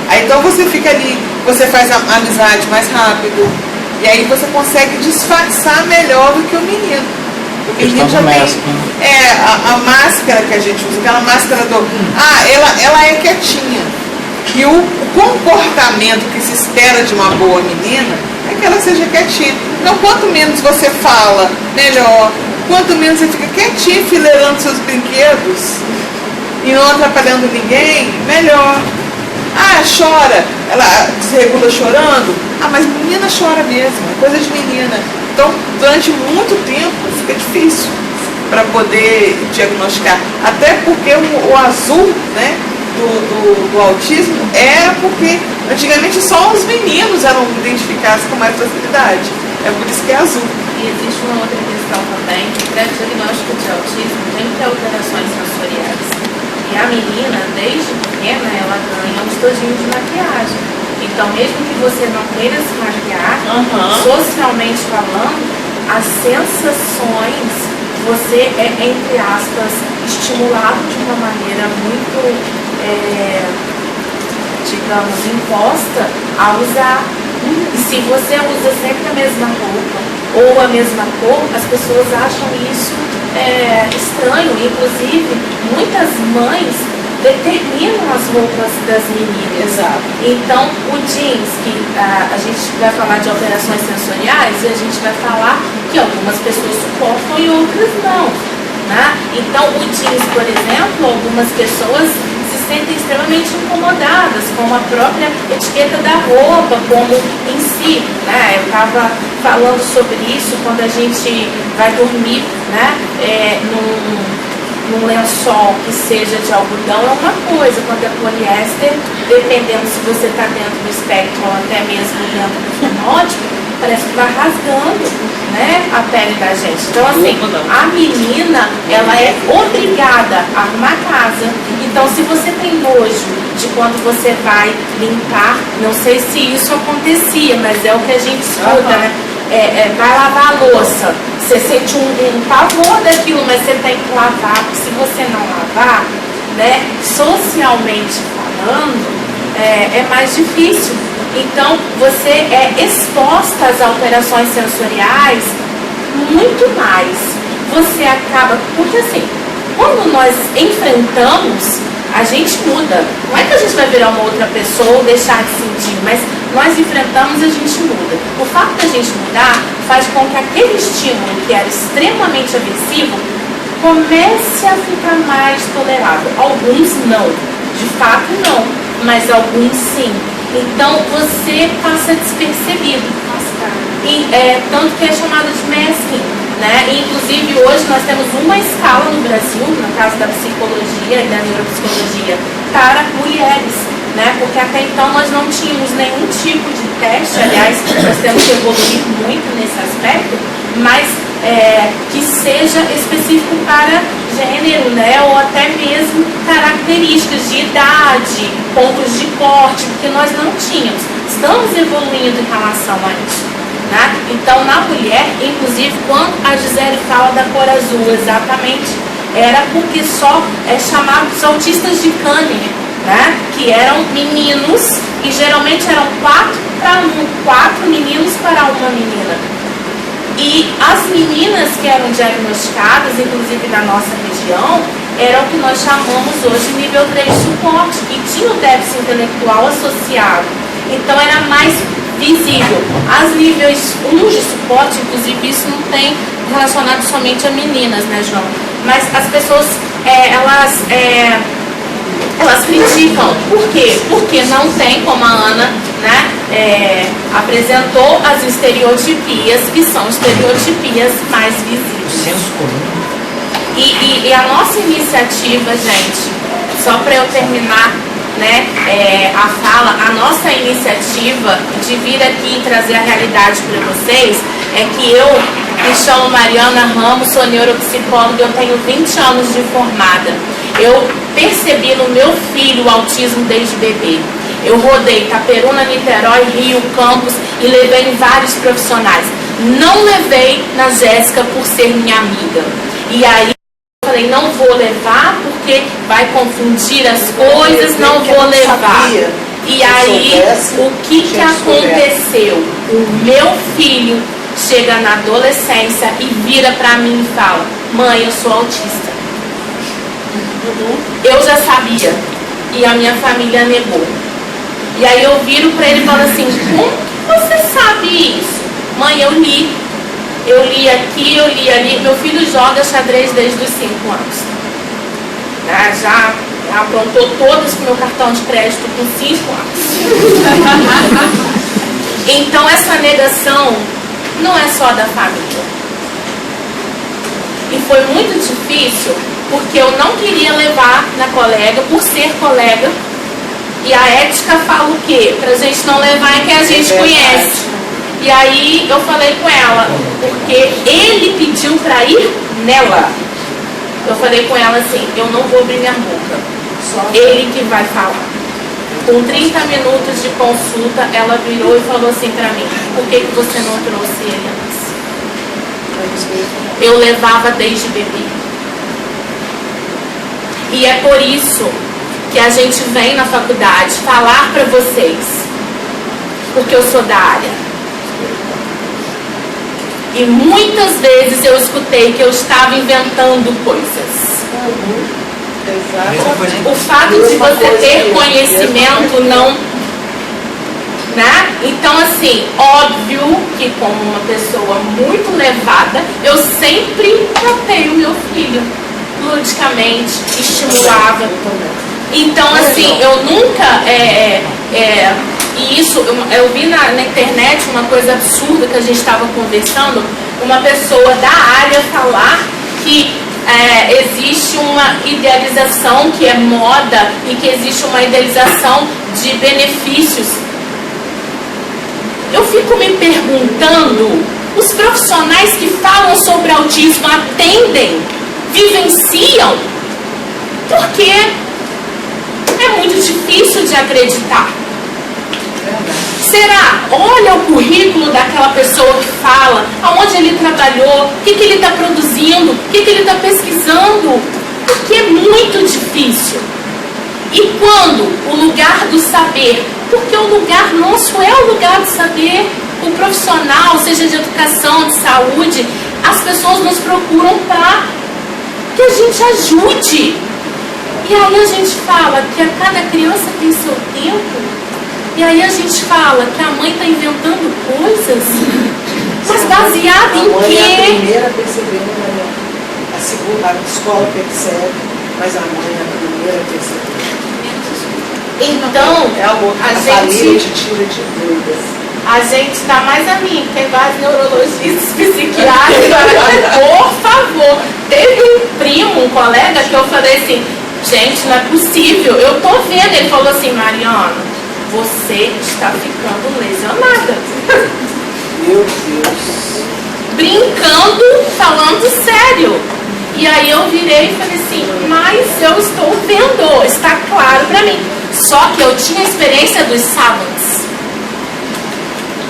Aí então você fica ali, você faz a amizade mais rápido, e aí você consegue disfarçar melhor do que o menino. O menino já tem a máscara que a gente usa, aquela máscara do ela é quietinha. E o comportamento que se espera de uma boa menina é que ela seja quietinha. Então quanto menos você fala, melhor. Quanto menos você fica quietinho, enfileirando seus brinquedos e não atrapalhando ninguém, melhor. Chora, ela desregula chorando. Mas menina chora mesmo, é coisa de menina. Então, durante muito tempo, fica difícil para poder diagnosticar. Até porque o azul, né,
do autismo era porque antigamente só os meninos eram identificados com mais facilidade. É por isso que é azul.
E existe uma outra questão também, que para diagnóstico de autismo tem que ter alterações sensoriais. E a menina, desde pequena, ela ganha um estojinho de maquiagem. Então, mesmo que você não queira se maquiar, socialmente falando, as sensações, você é, entre aspas, estimulado de uma maneira muito, digamos, imposta a usar. E se você usa sempre a mesma roupa ou a mesma cor, as pessoas acham isso estranho. Inclusive, muitas mães determinam as roupas das meninas.
Exato.
Então, o jeans, que a gente vai falar de alterações sensoriais, e a gente vai falar que algumas pessoas suportam e outras não. Né? Então, o jeans, por exemplo, algumas pessoas se sentem extremamente incomodadas com a própria etiqueta da roupa, como em si. Né? Eu estava falando sobre isso quando a gente vai dormir, né? Num lençol que seja de algodão é uma coisa, quando é poliéster, dependendo se você está dentro do espectro ou até mesmo dentro do fenótipo, parece que vai rasgando, né, a pele da gente. Então, assim, a menina, ela é obrigada a arrumar a casa. Então, se você tem nojo de quando você vai limpar, não sei se isso acontecia, mas é o que a gente escuta, né? Vai lavar a louça, você sente um pavor daquilo, mas você tem que lavar, porque se você não lavar, né, socialmente falando, é mais difícil. Então, você é exposta às alterações sensoriais muito mais. Você acaba, porque assim, quando nós enfrentamos, a gente muda. Não é que a gente vai virar uma outra pessoa ou deixar de sentir, mas nós enfrentamos e a gente muda. O fato da gente mudar faz com que aquele estímulo que era extremamente aversivo comece a ficar mais tolerável. Alguns não, de fato não, mas alguns sim. Então você passa despercebido. E, tanto que é chamado de masking. Né? E, inclusive, hoje nós temos uma escala no Brasil, no caso da psicologia e da neuropsicologia, para mulheres, né? Porque até então nós não tínhamos nenhum tipo de teste, aliás, nós temos que evoluir muito nesse aspecto, mas que seja específico para gênero, né? Ou até mesmo características de idade, pontos de corte, porque nós não tínhamos. Estamos evoluindo em relação a isso. Né? Então, na mulher, inclusive, quando a Gisele fala da cor azul, exatamente, era porque só chamados autistas de Kanner, né? Que eram meninos, e geralmente eram 4 meninos para uma menina. E as meninas que eram diagnosticadas, inclusive na nossa região, eram o que nós chamamos hoje de nível 3 de suporte, que tinha o déficit intelectual associado. Então, era mais visível. As níveis 1 de suporte, inclusive, isso não tem relacionado somente a meninas, né, João? Mas as pessoas, elas criticam. Por quê? Porque não tem, como a Ana, né, apresentou as estereotipias, que são estereotipias mais visíveis.
Senso comum.
E a nossa iniciativa, gente, só para eu terminar, né, a fala, a nossa iniciativa de vir aqui e trazer a realidade para vocês é que eu me chamo Mariana Ramos, sou neuropsicóloga, eu tenho 20 anos de formada. Eu percebi no meu filho o autismo desde bebê. Eu rodei Itaperuna, Niterói, Rio, Campos e levei em vários profissionais. Não levei na Jéssica por ser minha amiga. E aí eu falei, não vou levar porque vai confundir as coisas, não vou levar. E aí, o que aconteceu? O meu filho chega na adolescência e vira pra mim e fala, mãe, eu sou autista. Eu já sabia e a minha família negou. E aí eu viro pra ele e falo assim, como você sabe isso? Mãe, eu li aqui, eu li ali. Meu filho joga xadrez desde os 5 anos. Já aprontou todas com meu cartão de crédito com 5 anos. Então essa negação não é só da família. E foi muito difícil, porque eu não queria levar na colega, por ser colega. E a ética fala o quê? Pra gente não levar em quem a gente conhece. E aí eu falei com ela, porque ele pediu pra ir nela. Eu falei com ela assim, eu não vou abrir minha boca. Ele que vai falar. Com 30 minutos de consulta, ela virou e falou assim pra mim, por que você não trouxe ele antes? Eu levava desde bebê. E é por isso que a gente vem na faculdade falar pra vocês, porque eu sou da área. E muitas vezes eu escutei que eu estava inventando coisas. O fato de você ter conhecimento não, né? Então assim, óbvio que como uma pessoa muito levada, eu sempre tratei o meu filho ludicamente, estimulava. Então assim, eu nunca e isso, eu vi na internet uma coisa absurda que a gente estava conversando, uma pessoa da área falar que existe uma idealização que é moda e que existe uma idealização de benefícios. Eu fico me perguntando, os profissionais que falam sobre autismo atendem, vivenciam? Porque é muito difícil de acreditar. Será? Olha o currículo daquela pessoa que fala, aonde ele trabalhou, o que ele está produzindo, o que ele está pesquisando, porque é muito difícil. E quando o lugar do saber, porque o lugar nosso é o lugar do saber, o profissional, seja de educação, de saúde, as pessoas nos procuram para que a gente ajude. E aí a gente fala que a cada criança tem seu tempo. E aí a gente fala que a mãe está inventando coisas, mas baseado em quê?
A primeira a perceber, né? A segunda, a escola percebe, mas a mãe é a primeira a perceber.
Então, a gente
tira de dúvidas.
A gente está mais a mim, tem vários neurologistas, psiquiatras, por favor. Teve um primo, um colega, que eu falei assim, gente, não é possível, eu tô vendo. Ele falou assim, Mariana, você está ficando lesionada.
Meu Deus.
Brincando, falando sério. E aí eu virei e falei assim, mas eu estou vendo, está claro para mim. Só que eu tinha a experiência dos sábados.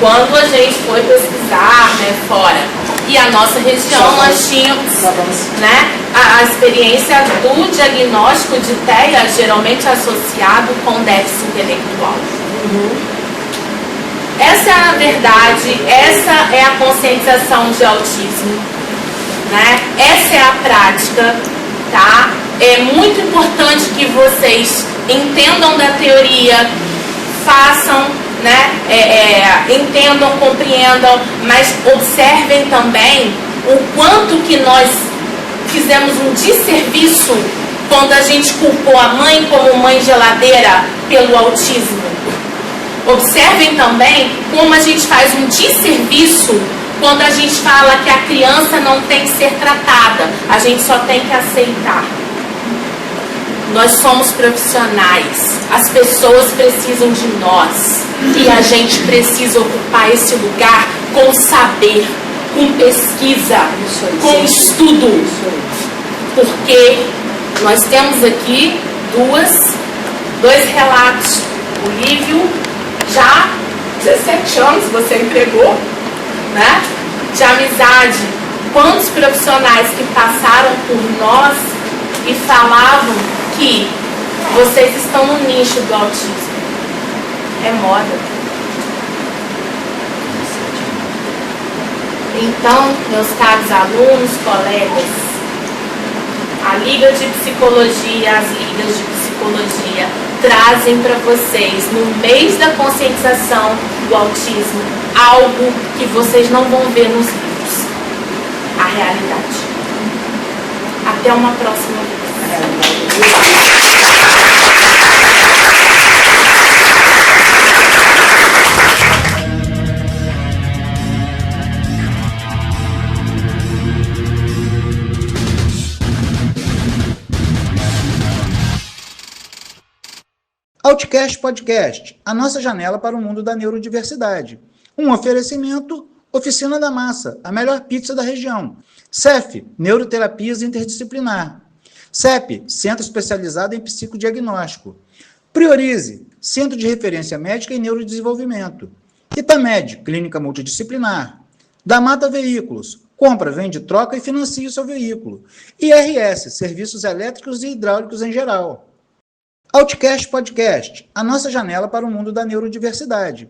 Quando a gente foi pesquisar, né, fora. E a nossa região, nós tínhamos, né, a experiência do diagnóstico de TEA, geralmente associado com déficit intelectual. Essa é a verdade, essa é a conscientização de autismo, né? Essa é a prática, tá? É muito importante que vocês entendam da teoria, façam, né? Entendam, compreendam, mas observem também o quanto que nós fizemos um desserviço quando a gente culpou a mãe como mãe geladeira pelo autismo. Observem também como a gente faz um desserviço quando a gente fala que a criança não tem que ser tratada, a gente só tem que aceitar. Nós somos profissionais, as pessoas precisam de nós e a gente precisa ocupar esse lugar com saber, com pesquisa, com estudo. Porque nós temos aqui dois relatos. O Lívio, já 17 anos você entregou, né? De amizade. Quantos profissionais que passaram por nós e falavam que vocês estão no nicho do autismo. É moda. Então, meus caros alunos, colegas, a Liga de Psicologia, as ligas de psicologia trazem para vocês, no mês da conscientização do autismo, algo que vocês não vão ver nos livros. A realidade. Até uma próxima vez.
Outcast Podcast, a nossa janela para o mundo da neurodiversidade. Um oferecimento, Oficina da Massa, a melhor pizza da região. CEF, Neuroterapias Interdisciplinar. CEP, Centro Especializado em Psicodiagnóstico. Priorize, Centro de Referência Médica em Neurodesenvolvimento. Itamed, Clínica Multidisciplinar. Da Mata Veículos, compra, vende, troca e financia o seu veículo. IRS, Serviços Elétricos e Hidráulicos em geral. Outcast Podcast, a nossa janela para o mundo da neurodiversidade.